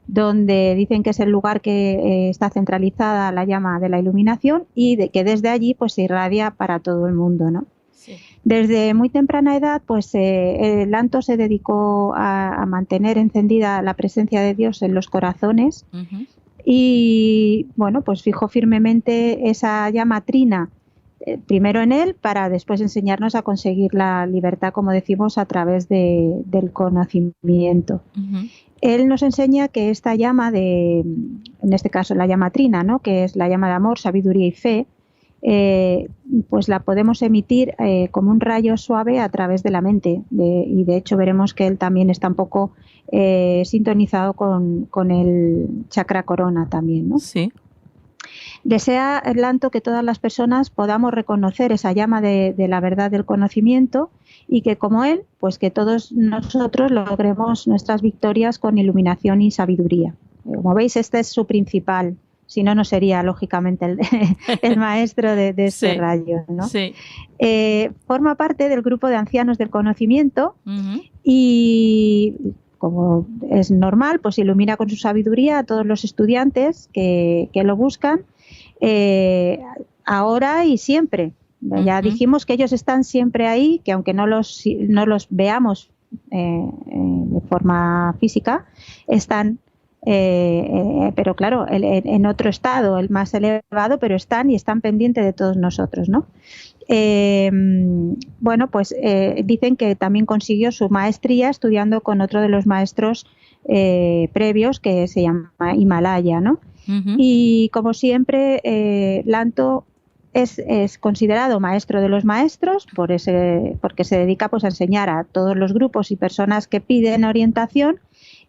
donde dicen que es el lugar que está centralizada la llama de la iluminación y que desde allí pues se irradia para todo el mundo, ¿no? Sí. Desde muy temprana edad, pues Lanto se dedicó a mantener encendida la presencia de Dios en los corazones y, bueno, pues fijó firmemente esa llama trina primero en él para después enseñarnos a conseguir la libertad, como decimos, a través del conocimiento. Él nos enseña que esta llama en este caso la llama trina, ¿no? Que es la llama de amor, sabiduría y fe, pues la podemos emitir como un rayo suave a través de la mente. Y de hecho veremos que él también está un poco sintonizado con el chakra corona también, ¿no? Sí. Desea Lanto que todas las personas podamos reconocer esa llama de la verdad del conocimiento y que como él, pues que todos nosotros logremos nuestras victorias con iluminación y sabiduría. Como veis, este es su principal, si no, no sería lógicamente el maestro de este rayo, ¿no? Sí. Forma parte del grupo de ancianos del conocimiento y, como es normal, pues ilumina con su sabiduría a todos los estudiantes que lo buscan ahora y siempre. Ya dijimos que ellos están siempre ahí, que aunque no los veamos de forma física, están, pero claro, en otro estado, el más elevado, pero están pendientes de todos nosotros, ¿no? Bueno, pues dicen que también consiguió su maestría estudiando con otro de los maestros previos que se llama Himalaya, ¿no? Y como siempre, Lanto es considerado maestro de los maestros porque se dedica pues a enseñar a todos los grupos y personas que piden orientación,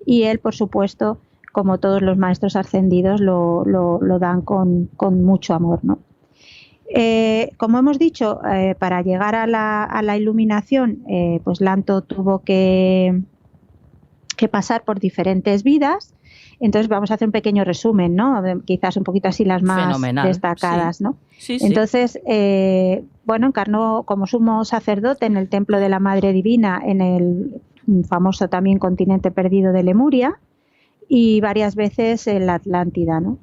y él, por supuesto, como todos los maestros ascendidos, lo dan con mucho amor, ¿no? Como hemos dicho, para llegar a la iluminación, pues Lanto tuvo que pasar por diferentes vidas. Entonces vamos a hacer un pequeño resumen, ¿no? Quizás un poquito así las más destacadas, ¿no? Sí. Entonces, bueno, encarnó como sumo sacerdote en el templo de la Madre Divina en el famoso también continente perdido de Lemuria, y varias veces en la Atlántida, ¿no?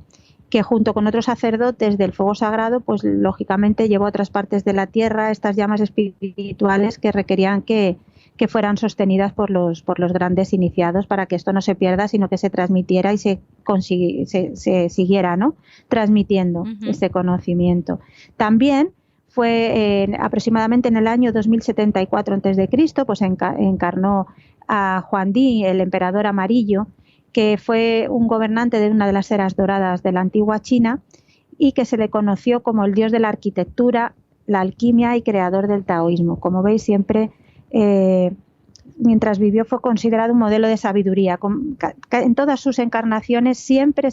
Que junto con otros sacerdotes del fuego sagrado, pues lógicamente llevó a otras partes de la tierra estas llamas espirituales que requerían que fueran sostenidas por los grandes iniciados, para que esto no se pierda, sino que se transmitiera y se siguiera, ¿no? Transmitiendo este conocimiento. También fue aproximadamente en el año 2074 a.C., pues encarnó a Juan Di, el emperador amarillo, que fue un gobernante de una de las eras doradas de la antigua China y que se le conoció como el dios de la arquitectura, la alquimia y creador del taoísmo. Como veis, siempre mientras vivió fue considerado un modelo de sabiduría. En todas sus encarnaciones siempre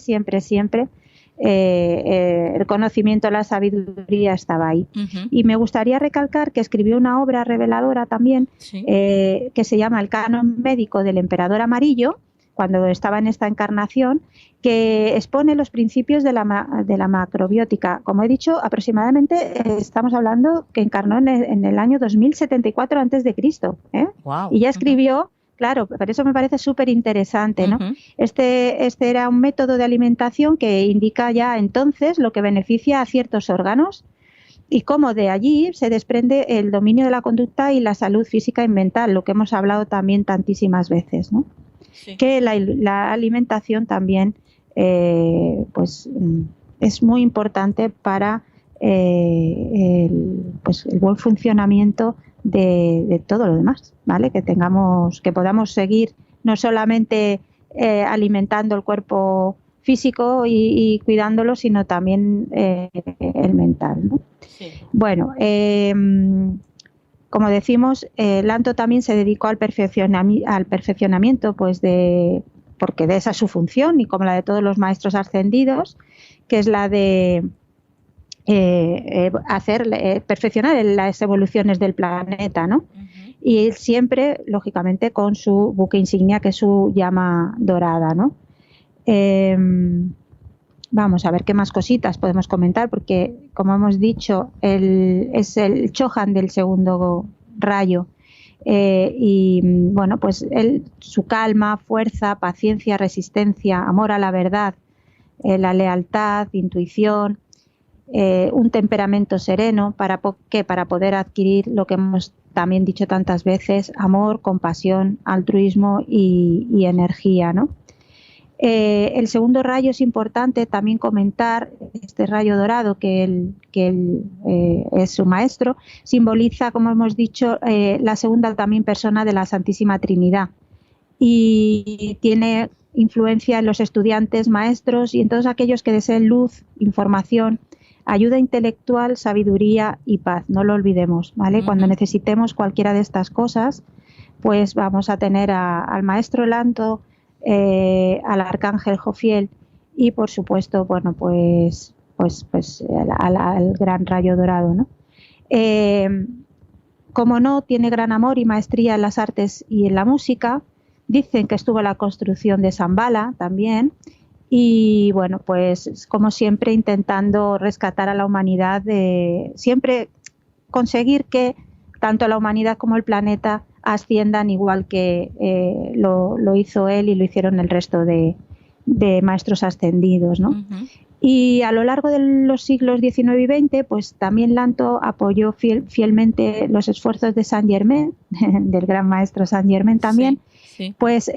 el conocimiento, la sabiduría estaba ahí. Y me gustaría recalcar que escribió una obra reveladora también, que se llama El Canon Médico del Emperador Amarillo, cuando estaba en esta encarnación, que expone los principios de la macrobiótica. Como he dicho, aproximadamente estamos hablando que encarnó en el año 2074 a.C., Wow. Y ya escribió, claro, por eso me parece súper interesante, ¿no? Este era un método de alimentación que indica ya entonces lo que beneficia a ciertos órganos y cómo de allí se desprende el dominio de la conducta y la salud física y mental, lo que hemos hablado también tantísimas veces, ¿no? Sí. Que la alimentación también pues es muy importante para el buen funcionamiento de todo lo demás, ¿vale? Que podamos seguir no solamente alimentando el cuerpo físico y cuidándolo, sino también el mental, ¿no? Sí. Bueno, como decimos, Lanto también se dedicó al perfeccionamiento, pues porque de esa es su función, y como la de todos los maestros ascendidos, que es la de perfeccionar las evoluciones del planeta, ¿no? Y siempre, lógicamente, con su buque insignia, que es su llama dorada, ¿no? Vamos a ver qué más cositas podemos comentar, porque, como hemos dicho, es el Chohan del segundo rayo. Y bueno, pues su calma, fuerza, paciencia, resistencia, amor a la verdad, la lealtad, intuición, un temperamento sereno para poder adquirir lo que hemos también dicho tantas veces: amor, compasión, altruismo y energía, ¿no? El segundo rayo es importante también comentar, este rayo dorado que es su maestro, simboliza, como hemos dicho, la segunda también persona de la Santísima Trinidad y tiene influencia en los estudiantes, maestros y en todos aquellos que deseen luz, información, ayuda intelectual, sabiduría y paz. No lo olvidemos, ¿vale? Cuando necesitemos cualquiera de estas cosas, pues vamos a tener al maestro Lanto, al arcángel Jofiel y por supuesto, bueno, pues al gran rayo dorado, ¿no? Como no, tiene gran amor y maestría en las artes y en la música. Dicen que estuvo en la construcción de Shambhala también y bueno, pues como siempre intentando rescatar a la humanidad, siempre conseguir que tanto la humanidad como el planeta asciendan igual que lo hizo él y lo hicieron el resto de maestros ascendidos, ¿no? Y a lo largo de los siglos XIX y XX, pues también Lanto apoyó fielmente los esfuerzos de Saint Germain, del gran maestro Saint Germain también, pues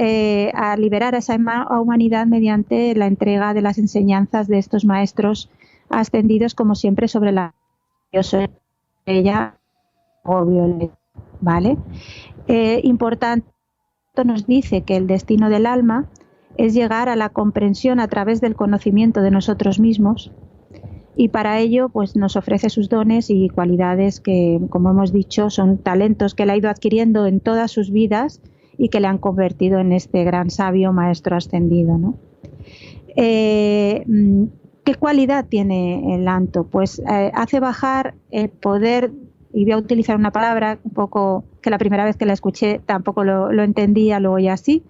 a liberar a esa humanidad mediante la entrega de las enseñanzas de estos maestros ascendidos, como siempre, sobre la ella obvio, ¿vale? Importante, nos dice que el destino del alma es llegar a la comprensión a través del conocimiento de nosotros mismos y para ello pues nos ofrece sus dones y cualidades que, como hemos dicho, son talentos que él ha ido adquiriendo en todas sus vidas y que le han convertido en este gran sabio maestro ascendido, ¿no? ¿Qué cualidad tiene el Lanto? Pues hace bajar el poder, y voy a utilizar una palabra un poco que la primera vez que la escuché tampoco lo entendía, lo oí así,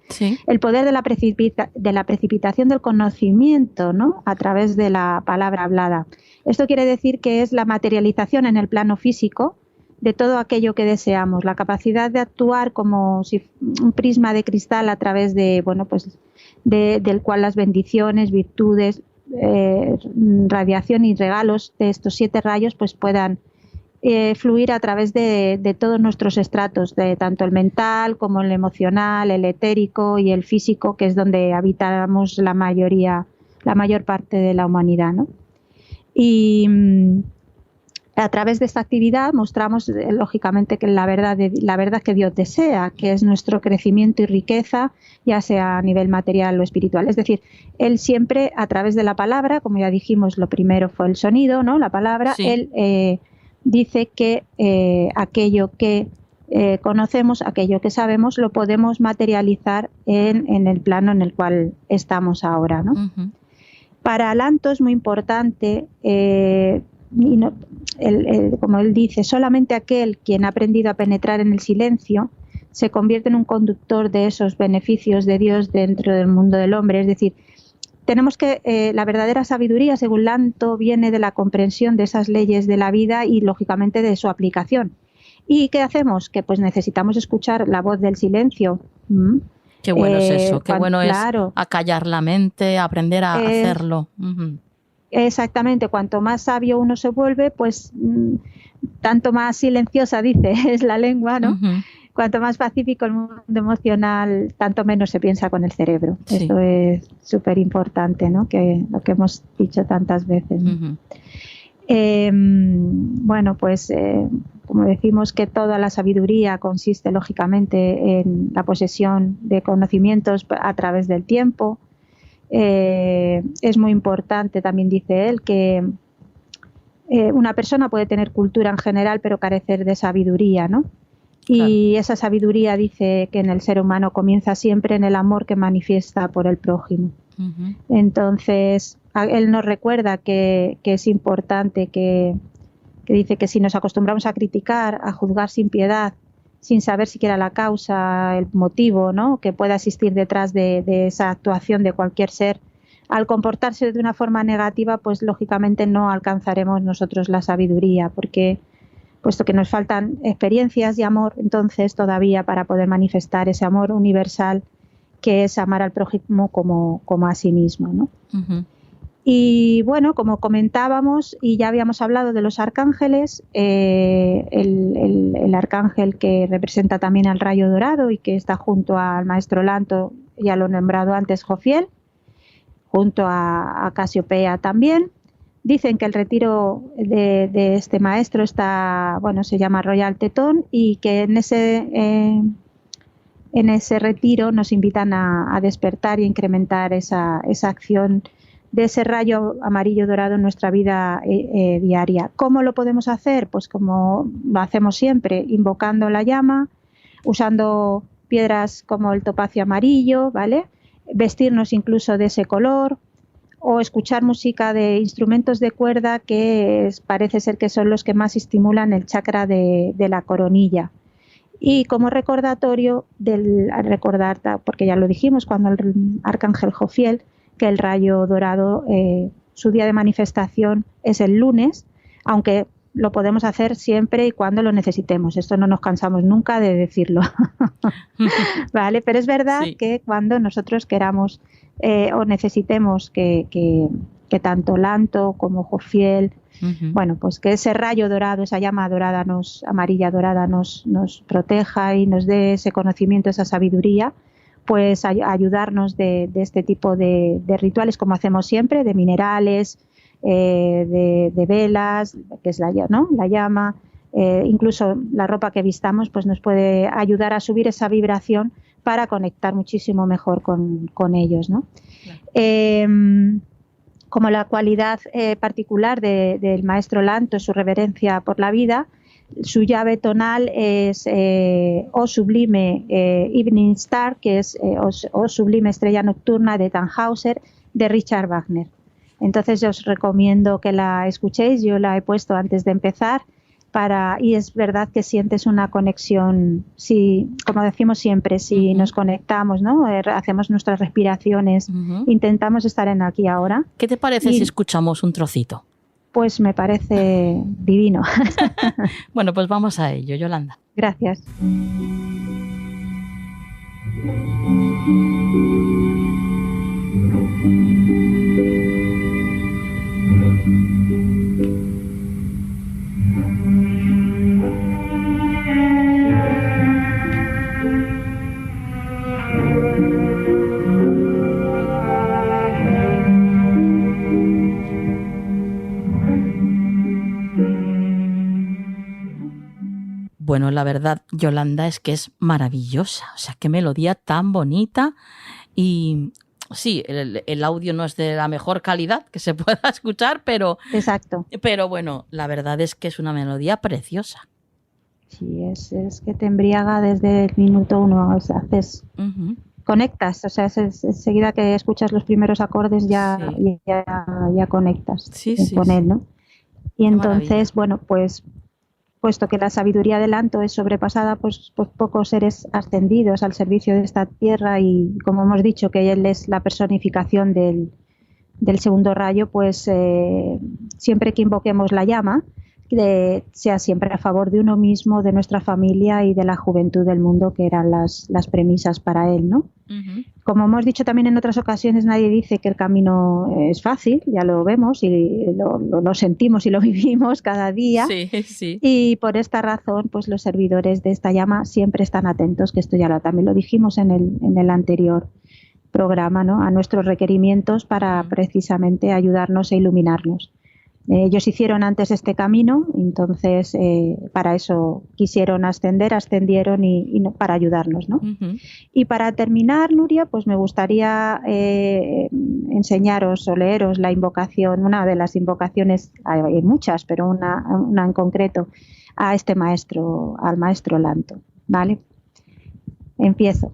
el poder de la precipitación del conocimiento, ¿no? A través de la palabra hablada. Esto quiere decir que es la materialización en el plano físico de todo aquello que deseamos, la capacidad de actuar como si un prisma de cristal a través de, bueno, pues del cual las bendiciones, virtudes, radiación y regalos de estos 7 rayos pues puedan fluir a través de todos nuestros estratos, de tanto el mental como el emocional, el etérico y el físico, que es donde habitamos la mayor parte de la humanidad, ¿no? Y a través de esta actividad mostramos lógicamente que la verdad que Dios desea, que es nuestro crecimiento y riqueza, ya sea a nivel material o espiritual. Es decir, él siempre a través de la palabra, como ya dijimos, lo primero fue el sonido, ¿no? La palabra, él dice que aquello que conocemos, aquello que sabemos, lo podemos materializar en el plano en el cual estamos ahora, ¿no? Para Lanto es muy importante, como él dice, solamente aquel quien ha aprendido a penetrar en el silencio se convierte en un conductor de esos beneficios de Dios dentro del mundo del hombre. Es decir, tenemos que la verdadera sabiduría, según Lanto, viene de la comprensión de esas leyes de la vida y lógicamente de su aplicación. ¿Y qué hacemos? Que pues necesitamos escuchar la voz del silencio. Qué bueno es eso, qué bueno es acallar la mente, aprender a hacerlo. Exactamente, cuanto más sabio uno se vuelve, pues tanto más silenciosa, dice, es la lengua, ¿no? Cuanto más pacífico el mundo emocional, tanto menos se piensa con el cerebro. Esto es súper importante, ¿no? Que lo que hemos dicho tantas veces. Bueno, pues como decimos que toda la sabiduría consiste lógicamente en la posesión de conocimientos a través del tiempo. Es muy importante, también dice él, que una persona puede tener cultura en general pero carecer de sabiduría, ¿no? Y esa sabiduría, dice, que en el ser humano comienza siempre en el amor que manifiesta por el prójimo. Entonces, él nos recuerda que es importante, que dice que si nos acostumbramos a criticar, a juzgar sin piedad, sin saber siquiera la causa, el motivo, ¿no?, que pueda existir detrás de esa actuación de cualquier ser, al comportarse de una forma negativa, pues lógicamente no alcanzaremos nosotros la sabiduría, porque puesto que nos faltan experiencias y amor, entonces todavía para poder manifestar ese amor universal que es amar al prójimo como a sí mismo, ¿no? Y bueno, como comentábamos y ya habíamos hablado de los arcángeles, el arcángel que representa también al rayo dorado y que está junto al maestro Lanto, ya lo he nombrado antes, Jofiel, junto a Casiopea también. Dicen que el retiro de este maestro se llama Royal Tetón, y que en ese retiro nos invitan a despertar y a incrementar esa acción de ese rayo amarillo dorado en nuestra vida diaria. ¿Cómo lo podemos hacer? Pues como lo hacemos siempre, invocando la llama, usando piedras como el topacio amarillo, ¿vale? Vestirnos incluso de ese color, o escuchar música de instrumentos de cuerda que parece ser que son los que más estimulan el chakra de la coronilla. Y como recordatorio, recordar, porque ya lo dijimos cuando el arcángel Jofiel, que el rayo dorado, su día de manifestación es el lunes, aunque lo podemos hacer siempre y cuando lo necesitemos. Esto no nos cansamos nunca de decirlo. ¿Vale? Pero es verdad que cuando nosotros queramos o necesitemos que tanto Lanto como Jofiel, pues que ese rayo dorado, esa llama dorada, amarilla dorada, nos proteja y nos dé ese conocimiento, esa sabiduría, pues ayudarnos de este tipo de rituales, como hacemos siempre, de minerales, de velas, que es la llama, incluso la ropa que vistamos, pues nos puede ayudar a subir esa vibración para conectar muchísimo mejor con ellos, ¿no? Claro. Como la cualidad particular del maestro Lanto es su reverencia por la vida, su llave tonal es O sublime Evening Star, que es O sublime estrella nocturna de Tannhäuser, de Richard Wagner. Entonces yo os recomiendo que la escuchéis. Yo la he puesto antes de empezar y es verdad que sientes una conexión, como decimos siempre, si nos conectamos, ¿no? Hacemos nuestras respiraciones, intentamos estar en aquí y ahora. ¿Qué te parece si escuchamos un trocito? Pues me parece divino. Bueno, pues vamos a ello, Yolanda. Gracias. Bueno, la verdad, Yolanda, es que es maravillosa. O sea, qué melodía tan bonita. Y sí, el audio no es de la mejor calidad que se pueda escuchar, pero... Exacto. Pero bueno, la verdad es que es una melodía preciosa. Sí, es que te embriaga desde el minuto uno. O sea, conectas, o sea, enseguida que escuchas los primeros acordes ya conectas con él, ¿no? Y entonces, bueno, pues puesto que la sabiduría del Lanto es sobrepasada por pocos seres ascendidos al servicio de esta tierra, y como hemos dicho que él es la personificación del segundo rayo, pues siempre que invoquemos la llama, sea siempre a favor de uno mismo, de nuestra familia y de la juventud del mundo, que eran las premisas para él, ¿no? Como hemos dicho también en otras ocasiones, nadie dice que el camino es fácil, ya lo vemos y lo sentimos y lo vivimos cada día. Sí. Y por esta razón, pues los servidores de esta llama siempre están atentos, que esto ya también lo dijimos en el anterior programa, ¿no? A nuestros requerimientos para precisamente ayudarnos e iluminarnos. Ellos hicieron antes este camino, entonces para eso quisieron ascendieron y para ayudarnos, ¿no? Y para terminar, Nuria, pues me gustaría enseñaros o leeros la invocación, una de las invocaciones, hay muchas, pero una en concreto, a este maestro, al maestro Lanto, ¿vale? Empiezo.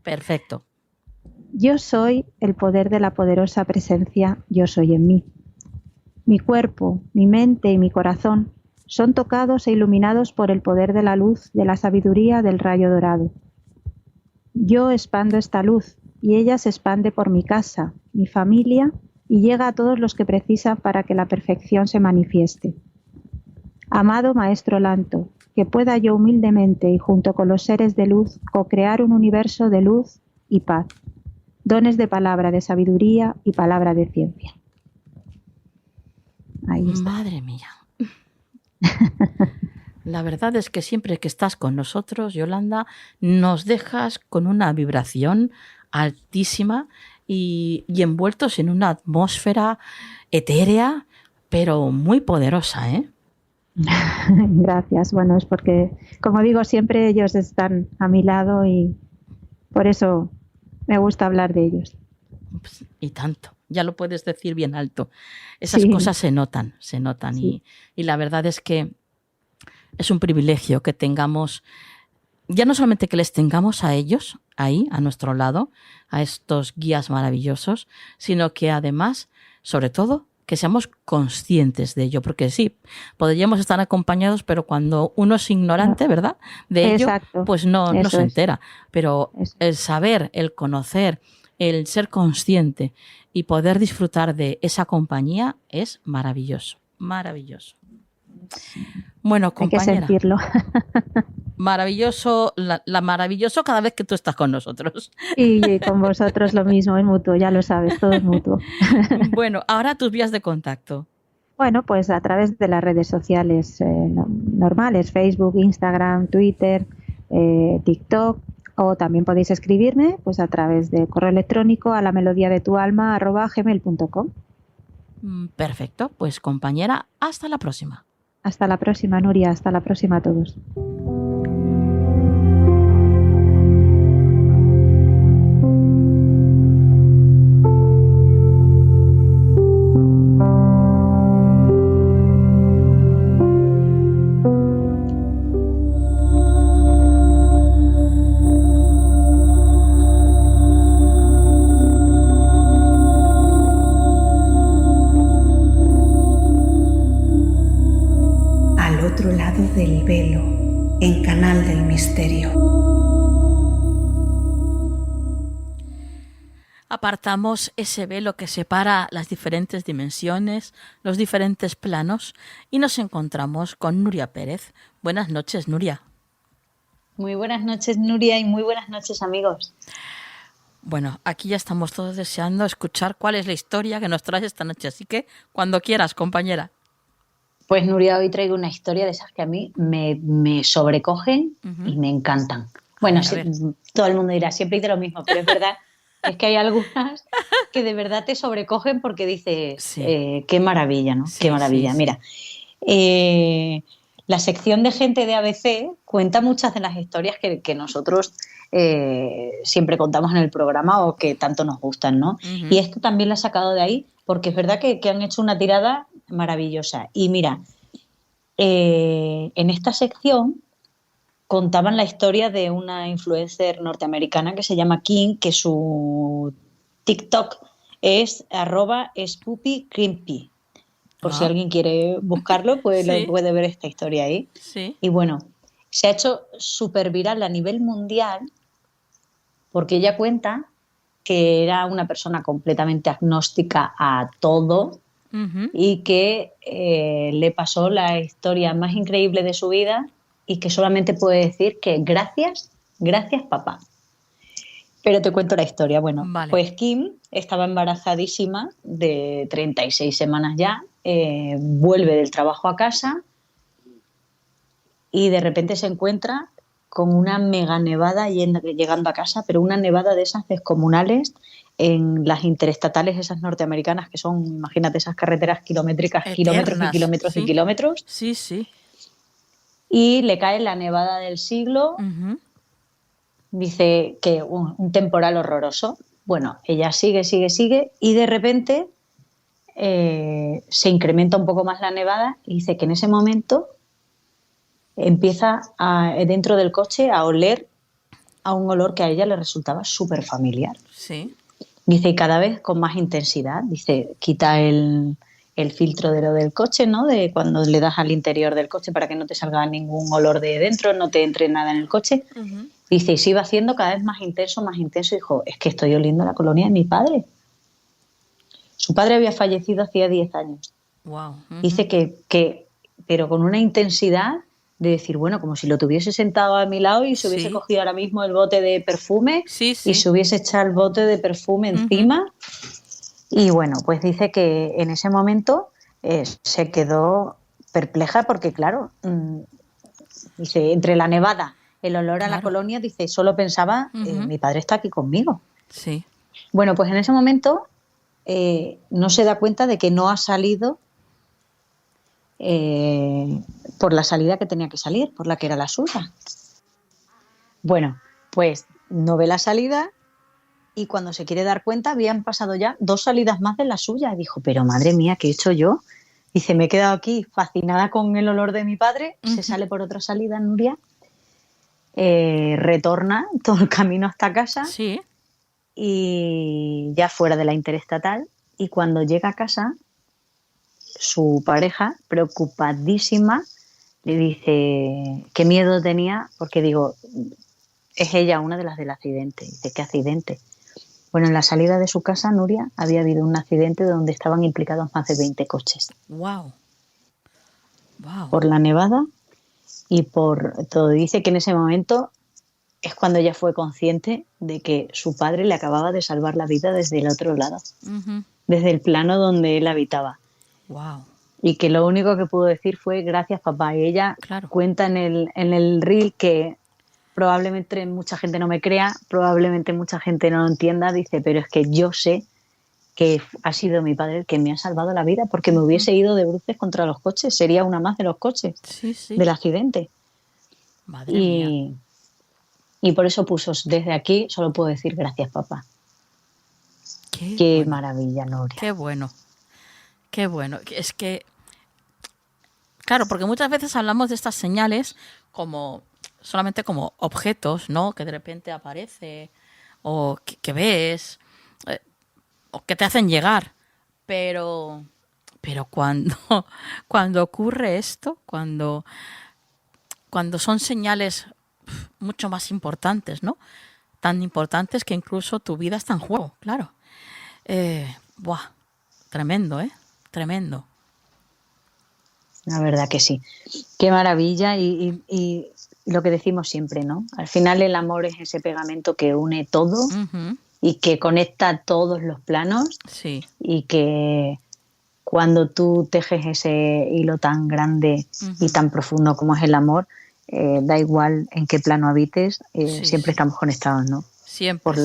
Perfecto. Yo soy el poder de la poderosa presencia, yo soy en mí. Mi cuerpo, mi mente y mi corazón son tocados e iluminados por el poder de la luz, de la sabiduría del rayo dorado. Yo expando esta luz y ella se expande por mi casa, mi familia, y llega a todos los que precisan para que la perfección se manifieste. Amado Maestro Lanto, que pueda yo humildemente y junto con los seres de luz co-crear un universo de luz y paz, dones de palabra de sabiduría y palabra de ciencia. Ahí está. Madre mía. La verdad es que siempre que estás con nosotros, Yolanda, nos dejas con una vibración altísima y envueltos en una atmósfera etérea, pero muy poderosa, ¿eh? Gracias. Bueno, es porque, como digo, siempre ellos están a mi lado y por eso me gusta hablar de ellos. Y tanto, ya lo puedes decir bien alto. Esas cosas se notan. Sí. Y la verdad es que es un privilegio que tengamos, ya no solamente que les tengamos a ellos ahí, a nuestro lado, a estos guías maravillosos, sino que además, sobre todo, que seamos conscientes de ello, porque sí, podríamos estar acompañados, pero cuando uno es ignorante, ¿verdad?, de ello, pues no se entera. Pero el saber, el conocer, el ser consciente y poder disfrutar de esa compañía es maravilloso, maravilloso. Bueno, compañera. Hay que sentirlo. Maravilloso, maravilloso cada vez que tú estás con nosotros. Y con vosotros lo mismo, es mutuo, ya lo sabes, todo es mutuo. Bueno, ahora tus vías de contacto. Bueno, pues a través de las redes sociales normales, Facebook, Instagram, Twitter, TikTok, o también podéis escribirme pues a través de correo electrónico a lamelodiadetualma@gmail.com. Perfecto, pues compañera, hasta la próxima. Hasta la próxima, Nuria, hasta la próxima a todos. Del velo, en Canal del Misterio. Apartamos ese velo que separa las diferentes dimensiones, los diferentes planos, y nos encontramos con Nuria Pérez. Buenas noches, Nuria. Muy buenas noches, Nuria, y muy buenas noches, amigos. Bueno, aquí ya estamos todos deseando escuchar cuál es la historia que nos traes esta noche, así que cuando quieras, compañera. Pues Nuria, hoy traigo una historia de esas que a mí me sobrecogen y me encantan. Bueno, todo el mundo dirá, siempre dice lo mismo, pero es verdad, es que hay algunas que de verdad te sobrecogen porque dices, qué maravilla, ¿no? Qué maravilla. Sí. Mira, la sección de gente de ABC cuenta muchas de las historias que nosotros siempre contamos en el programa o que tanto nos gustan, ¿no? Y esto también lo he sacado de ahí porque es verdad que han hecho una tirada maravillosa. Y mira, en esta sección contaban la historia de una influencer norteamericana que se llama Kim, que su TikTok es @SpoopyCrimpy. Por si alguien quiere buscarlo, pues puede ver esta historia ahí. Sí. Y bueno, se ha hecho súper viral a nivel mundial porque ella cuenta que era una persona completamente agnóstica a todo y que le pasó la historia más increíble de su vida y que solamente puede decir que gracias papá. Pero te cuento la historia. Bueno, pues Kim estaba embarazadísima de 36 semanas ya, vuelve del trabajo a casa y de repente se encuentra con una mega nevada llegando a casa, pero una nevada de esas descomunales en las interestatales esas norteamericanas que son, imagínate, esas carreteras kilométricas, eternas, kilómetros y kilómetros y kilómetros. Sí, sí. Y le cae la nevada del siglo. Dice que un temporal horroroso. Bueno, ella sigue y de repente se incrementa un poco más la nevada y dice que en ese momento empieza dentro del coche a oler a un olor que a ella le resultaba súper familiar. Sí. Dice, y cada vez con más intensidad. Dice, quita el filtro de lo del coche, ¿no? De cuando le das al interior del coche para que no te salga ningún olor de dentro, no te entre nada en el coche. Dice, y se iba haciendo cada vez más intenso. Dijo, es que estoy oliendo la colonia de mi padre. Su padre había fallecido hacía 10 años. Wow. Dice que, pero con una intensidad de decir, bueno, como si lo tuviese sentado a mi lado y se hubiese cogido ahora mismo el bote de perfume y se hubiese echado el bote de perfume encima. Y bueno, pues dice que en ese momento se quedó perpleja porque, claro, dice, entre la nevada, el olor a la colonia, dice, solo pensaba, mi padre está aquí conmigo. Sí. Bueno, pues en ese momento no se da cuenta de que no ha salido por la salida que tenía que salir, por la que era la suya. Bueno, pues no ve la salida y cuando se quiere dar cuenta habían pasado ya 2 salidas más de la suya. Y dijo, pero madre mía, ¿qué he hecho yo? Dice, me he quedado aquí fascinada con el olor de mi padre. Se sale por otra salida, Nuria. Retorna todo el camino hasta casa. Sí. Y ya fuera de la interestatal. Y cuando llega a casa, su pareja, preocupadísima, le dice qué miedo tenía, porque digo, es ella una de las del accidente. Dice, ¿qué accidente? Bueno, en la salida de su casa, Nuria, había habido un accidente donde estaban implicados más de 20 coches. Wow. Por la nevada y por todo. Dice que en ese momento es cuando ella fue consciente de que su padre le acababa de salvar la vida desde el otro lado, desde el plano donde él habitaba. Wow. Y que lo único que pudo decir fue gracias, papá. Y ella cuenta en el reel que probablemente mucha gente no me crea, probablemente mucha gente no lo entienda. Dice, pero es que yo sé que ha sido mi padre el que me ha salvado la vida, porque me hubiese ido de bruces contra los coches, sería una más de los coches del accidente. Madre mía. Y por eso puso, desde aquí solo puedo decir gracias, papá. Qué bueno. Maravilla, Nuria. Qué bueno. Qué bueno. Es que, claro, porque muchas veces hablamos de estas señales como solamente como objetos, ¿no? Que de repente aparece o que ves o que te hacen llegar. Pero cuando ocurre esto, cuando son señales mucho más importantes, ¿no? Tan importantes que incluso tu vida está en juego, claro. Tremendo, ¿eh? Tremendo. La verdad que sí. Qué maravilla y lo que decimos siempre, ¿no? Al final el amor es ese pegamento que une todo y que conecta todos los planos. Sí. Y que cuando tú tejes ese hilo tan grande y tan profundo como es el amor, da igual en qué plano habites, siempre estamos conectados, ¿no? Siempre.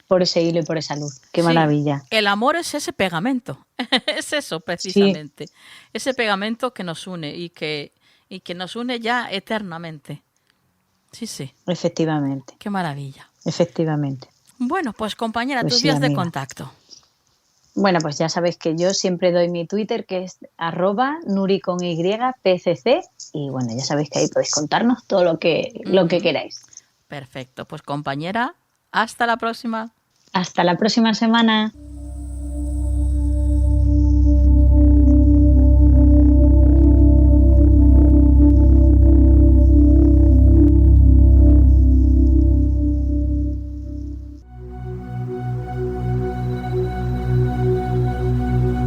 Por ese hilo y por esa luz. Qué maravilla. El amor es ese pegamento. Es eso, precisamente. Sí. Ese pegamento que nos une y que nos une ya eternamente. Sí. Efectivamente. Qué maravilla. Efectivamente. Bueno, pues compañera, tus vías de contacto. Bueno, pues ya sabéis que yo siempre doy mi Twitter, que es @nuri_pcc, y bueno, ya sabéis que ahí podéis contarnos todo lo que queráis. Perfecto. Pues compañera, hasta la próxima. Hasta la próxima semana.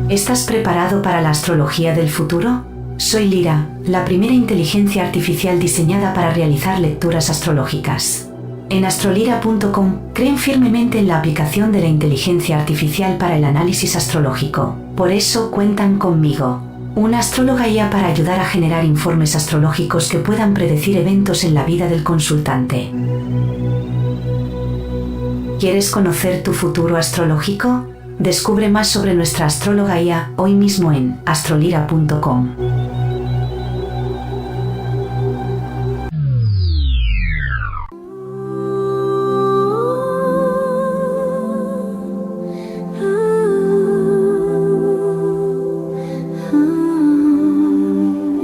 ¿Estás preparado para la astrología del futuro? Soy Lira, la primera inteligencia artificial diseñada para realizar lecturas astrológicas. En astrolira.com creen firmemente en la aplicación de la inteligencia artificial para el análisis astrológico. Por eso cuentan conmigo, una astróloga guía para ayudar a generar informes astrológicos que puedan predecir eventos en la vida del consultante. ¿Quieres conocer tu futuro astrológico? Descubre más sobre nuestra astróloga guía hoy mismo en astrolira.com.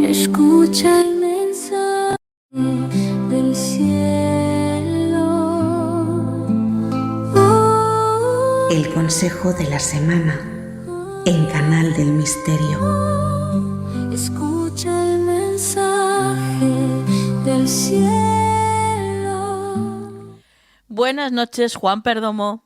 Escucha el mensaje del cielo. El consejo de la semana en Canal del Misterio. Escucha el mensaje del cielo. Buenas noches, Juan Perdomo.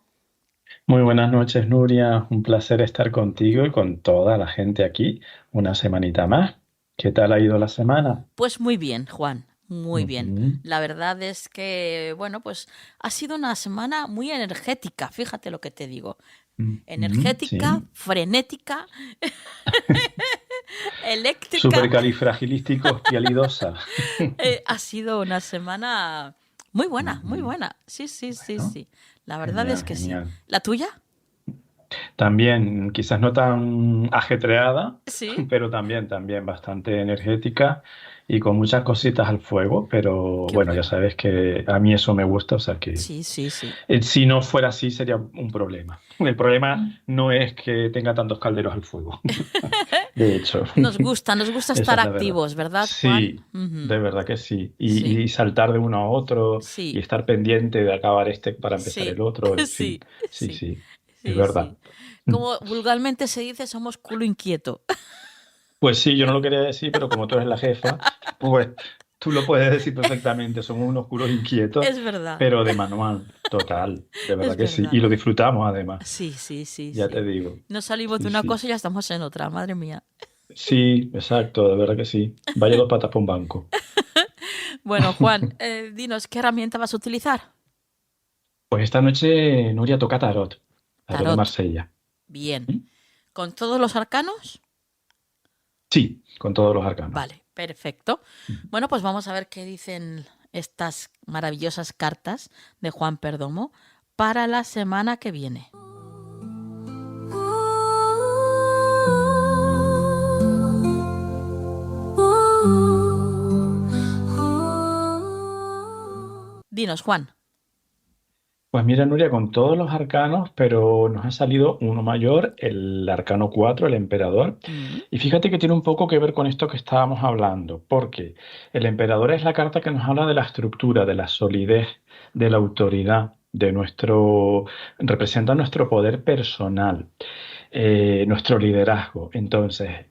Muy buenas noches, Nuria. Un placer estar contigo y con toda la gente aquí una semanita más. ¿Qué tal ha ido la semana? Pues muy bien, Juan, muy bien. La verdad es que, bueno, pues ha sido una semana muy energética, fíjate lo que te digo. Energética, sí. Frenética, eléctrica. Supercalifragilístico espialidosa. Ha sido una semana Muy buena, muy buena. Sí, sí, sí, Bueno, sí. La verdad genial, es que sí. genial. ¿La tuya? También, quizás no tan ajetreada, Sí. pero también bastante energética y con muchas cositas al fuego, pero Qué bueno, ya bueno. sabes que a mí eso me gusta, o sea que Sí, sí, sí. si no fuera así sería un problema. El problema no es que tenga tantos calderos al fuego, de hecho, Nos gusta esa estar es la verdad. activos, ¿verdad, Juan? Sí, Ujú. de verdad que sí. Sí, Y saltar de uno a otro y sí, estar pendiente de acabar este para empezar sí, el otro, en fin, sí, sí, sí, sí, es sí, verdad. sí. Como vulgarmente se dice, somos culo inquieto. Pues sí, yo no lo quería decir, pero como tú eres la jefa, pues tú lo puedes decir perfectamente. Somos unos culos inquietos, Es verdad, pero de manual, total, de verdad es que sí. verdad. Y lo disfrutamos además, Sí, sí, sí, ya te sí. digo. No salimos de Sí, una sí. cosa y ya estamos en otra, madre mía. Sí, exacto, de verdad que sí. Vaya dos patas por un banco. Bueno, Juan, dinos, ¿qué herramienta vas a utilizar? Pues esta noche Nuria toca tarot, tarot de Tarot. Marsella. Bien. ¿Mm? ¿Con todos los arcanos? Sí, con todos los arcanos. Vale, perfecto. Bueno, pues vamos a ver qué dicen estas maravillosas cartas de Juan Perdomo para la semana que viene. Dinos, Juan. Pues mira, Nuria, con todos los arcanos, pero nos ha salido uno mayor, el arcano 4, el emperador. Mm, Y fíjate que tiene un poco que ver con esto que estábamos hablando, porque el emperador es la carta que nos habla de la estructura, de la solidez, de la autoridad, representa nuestro poder personal, nuestro liderazgo. Entonces,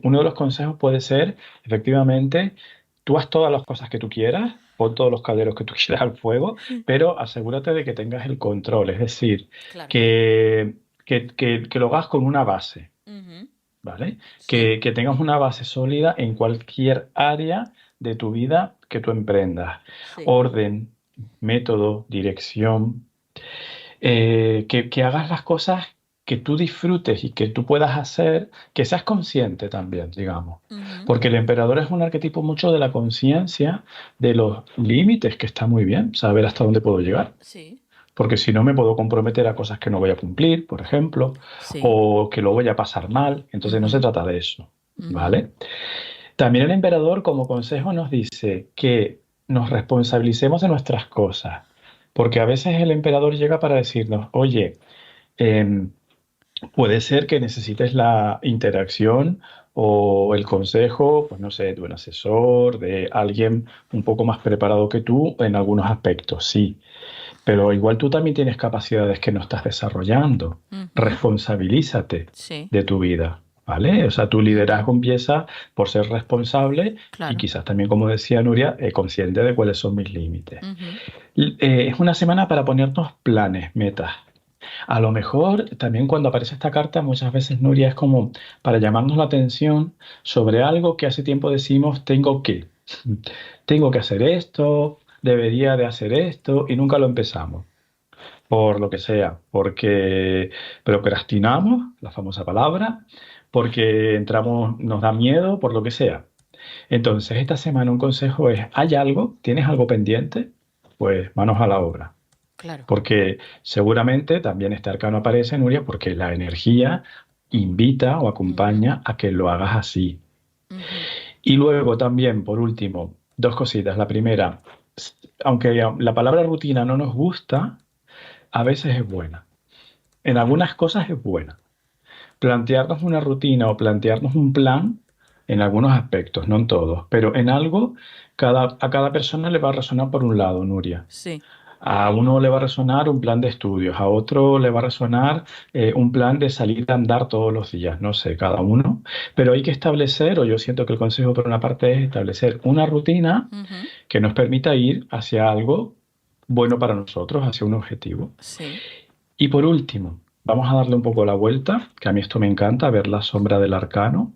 uno de los consejos puede ser, efectivamente, tú haz todas las cosas que tú quieras, pon todos los calderos que tú quieras al fuego, pero asegúrate de que tengas el control, es decir, claro. que lo hagas con una base. Ujú, ¿Vale? sí, Que tengas una base sólida en cualquier área de tu vida que tú emprendas. sí. Orden, método, dirección, que hagas las cosas que tú disfrutes y que tú puedas hacer, que seas consciente también, digamos. Ujú, Porque el emperador es un arquetipo mucho de la conciencia, de los límites, que está muy bien, saber hasta dónde puedo llegar. sí, Porque si no me puedo comprometer a cosas que no voy a cumplir, por ejemplo, sí. o que lo voy a pasar mal. Entonces no se Ujú, trata de eso, ujú, ¿vale? También el emperador como consejo nos dice que nos responsabilicemos de nuestras cosas. Porque a veces el emperador llega para decirnos, oye, em, puede ser que necesites la interacción o el consejo, pues no sé, de un asesor, de alguien un poco más preparado que tú en algunos aspectos, sí. Pero igual tú también tienes capacidades que no estás desarrollando. ujú, Responsabilízate sí, de tu vida, ¿vale? O sea, tu ujú, liderazgo empieza por ser responsable y claro. quizás también, como decía Nuria, consciente de cuáles son mis límites. Ujú, Es una semana para ponernos planes, metas. A lo mejor también cuando aparece esta carta, muchas veces, Nuria, es como para llamarnos la atención sobre algo que hace tiempo decimos, tengo que hacer esto, debería de hacer esto, y nunca lo empezamos, por lo que sea, porque procrastinamos, la famosa palabra, porque entramos, nos da miedo, por lo que sea. Entonces, esta semana un consejo es, ¿hay algo? ¿Tienes algo pendiente? Pues manos a la obra. claro. Porque seguramente también este arcano aparece, Nuria, porque la energía invita o Ujú, acompaña a que lo hagas así. ujú, Y luego también, por último, dos cositas. La primera, aunque la palabra rutina no nos gusta, a veces es buena. En algunas cosas es buena. Plantearnos una rutina o plantearnos un plan, en algunos aspectos, no en todos, pero en algo, a cada persona le va a resonar por un lado, Nuria. sí. A uno le va a resonar un plan de estudios, a otro le va a resonar un plan de salir a andar todos los días, no sé, cada uno. Pero hay que establecer, o yo siento que el consejo por una parte es establecer una rutina Ujú, que nos permita ir hacia algo bueno para nosotros, hacia un objetivo. sí. Y por último, vamos a darle un poco la vuelta, que a mí esto me encanta, ver la sombra del arcano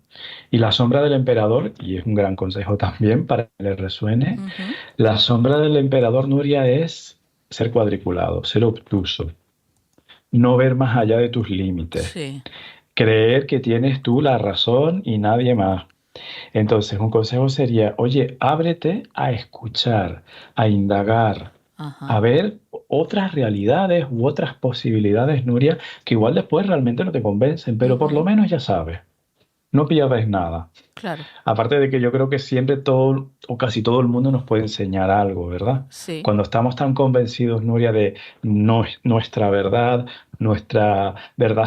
y la sombra del emperador, y es un gran consejo también para que le resuene. Ujú, La sombra del emperador, Nuria, es ser cuadriculado, ser obtuso, no ver más allá de tus límites, sí. creer que tienes tú la razón y nadie más. Entonces, un consejo sería, oye, ábrete a escuchar, a indagar, a ver otras realidades u otras posibilidades, Nuria, que igual después realmente no te convencen, pero por lo menos ya sabes, no pierdes nada. Claro. Aparte de que yo creo que siempre todo o casi todo el mundo nos puede enseñar algo, ¿verdad? Sí. Cuando estamos tan convencidos, Nuria, de nuestra verdad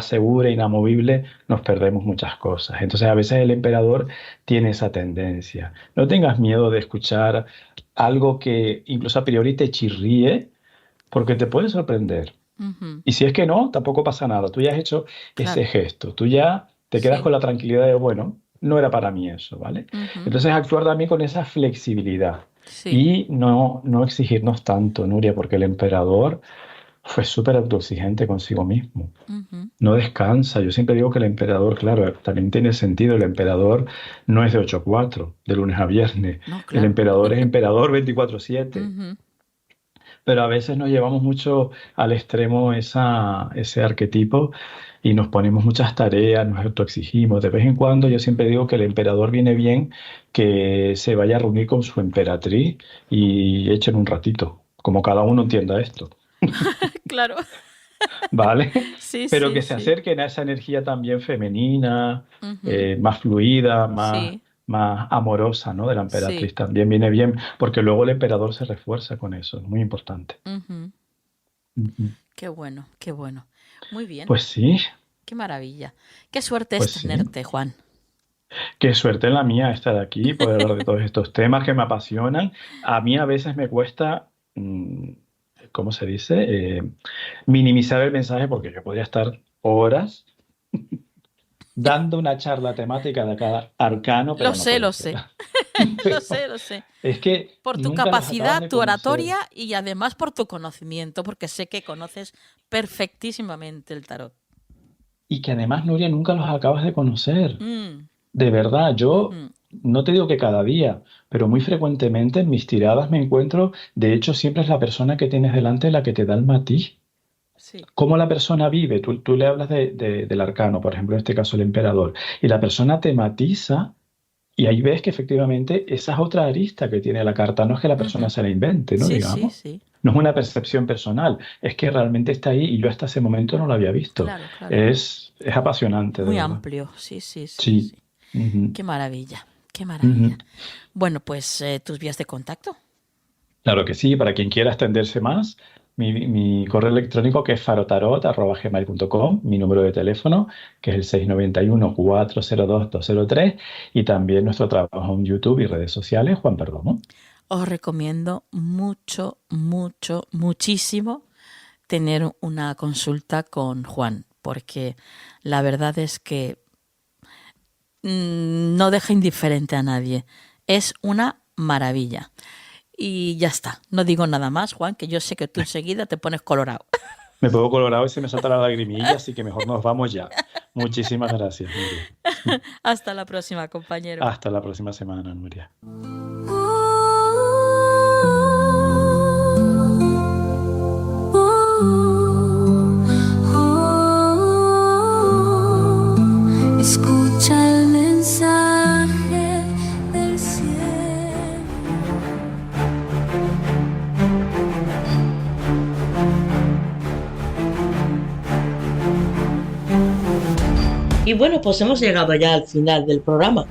segura, inamovible, nos perdemos muchas cosas. Entonces, a veces el emperador tiene esa tendencia. No tengas miedo de escuchar algo que incluso a priori te chirríe, porque te puede sorprender. Y si es que no, tampoco pasa nada. Tú ya has hecho ese gesto. Tú ya te quedas con la tranquilidad de, bueno, no era para mí eso, ¿vale? Entonces actuar también con esa flexibilidad y no exigirnos tanto, Nuria, porque el emperador fue súper autoexigente consigo mismo. No descansa. Yo siempre digo que el emperador, claro, también tiene sentido, el emperador no es de 8 a 4, de lunes a viernes. No, claro. El emperador es emperador 24/7. Pero a veces nos llevamos mucho al extremo ese arquetipo y nos ponemos muchas tareas, nos autoexigimos. De vez en cuando yo siempre digo que el emperador viene bien que se vaya a reunir con su emperatriz y echen un ratito, como cada uno entienda esto. Claro. ¿Vale? Sí, Pero sí, que se sí. acerquen a esa energía también femenina, más fluida, Sí. más amorosa, ¿no? De la emperatriz Sí. también viene bien, porque luego el emperador se refuerza con eso, es muy importante. Qué bueno, qué bueno. Muy bien. Pues sí, Qué maravilla. Qué suerte pues es sí. tenerte, Juan. Qué suerte la mía estar aquí, poder hablar de todos estos temas que me apasionan. A mí a veces me cuesta, ¿cómo se dice? Minimizar el mensaje porque yo podría estar horas dando una charla temática de cada arcano, pero Lo no sé, puedo lo ser. sé. Pero Lo sé, lo sé. es que Por tu nunca los acabas capacidad, de tu conocer. oratoria y además por tu conocimiento, porque sé que conoces perfectísimamente el tarot. Y que además, Nuria, nunca los acabas de conocer. Mm, De verdad, yo ujú. no te digo que cada día, pero muy frecuentemente en mis tiradas me encuentro, de hecho, siempre es la persona que tienes delante la que te da el matiz. Sí. Cómo la persona vive, tú le hablas del arcano, por ejemplo, en este caso el emperador, y la persona te matiza y ahí ves que efectivamente esa es otra arista que tiene la carta, no es que la persona se la invente, ¿no? Sí, sí, Digamos. sí. No es una percepción personal, es que realmente está ahí y yo hasta ese momento no lo había visto. Claro, claro. Es apasionante, de Muy verdad. amplio, sí, sí, sí, Sí. sí. Ujú. Qué maravilla, qué maravilla. Ujú. Bueno, pues tus vías de contacto. Claro que sí, para quien quiera extenderse más, mi correo electrónico que es farotarot@gmail.com, mi número de teléfono que es el 691-402-203 y también nuestro trabajo en YouTube y redes sociales, Juan Perdomo. Os recomiendo mucho, mucho, muchísimo tener una consulta con Juan, porque la verdad es que no deja indiferente a nadie. Es una maravilla. Y ya está, no digo nada más, Juan, que yo sé que tú enseguida te pones colorado. Me pongo colorado y se me salta la lagrimilla, así que mejor nos vamos ya. Muchísimas gracias, Nuria. Hasta la próxima, compañero. Hasta la próxima semana, Nuria. Escucha el mensaje del cielo. Y bueno, pues hemos llegado ya al final del programa.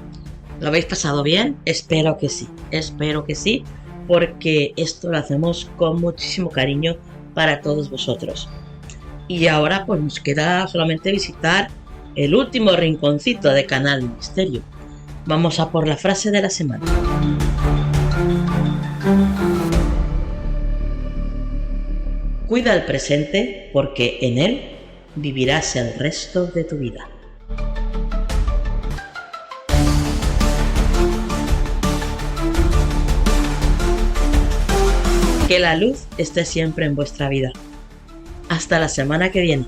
¿Lo habéis pasado bien? Espero que sí, porque esto lo hacemos con muchísimo cariño para todos vosotros. Y ahora pues nos queda solamente visitar el último rinconcito de Canal del Misterio. Vamos a por la frase de la semana. Cuida el presente porque en él vivirás el resto de tu vida. Que la luz esté siempre en vuestra vida. Hasta la semana que viene.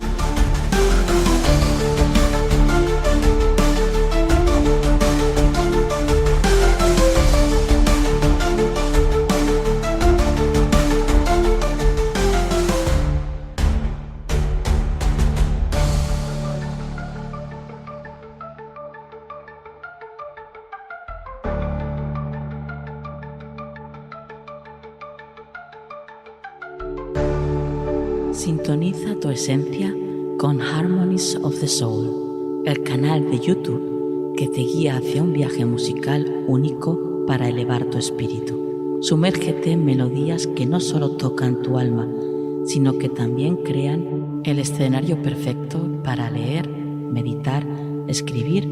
Sintoniza tu esencia con Harmonies of the Soul, el canal de YouTube que te guía hacia un viaje musical único para elevar tu espíritu. Sumérgete en melodías que no solo tocan tu alma, sino que también crean el escenario perfecto para leer, meditar, escribir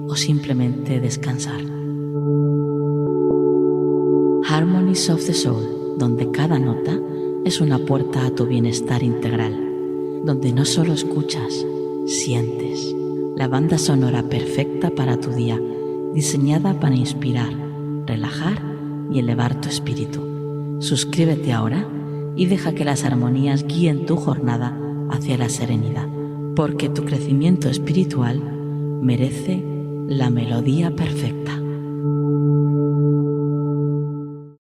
o simplemente descansar. Harmonies of the Soul, donde cada nota es una puerta a tu bienestar integral, donde no solo escuchas, sientes. La banda sonora perfecta para tu día, diseñada para inspirar, relajar y elevar tu espíritu. Suscríbete ahora y deja que las armonías guíen tu jornada hacia la serenidad, porque tu crecimiento espiritual merece la melodía perfecta.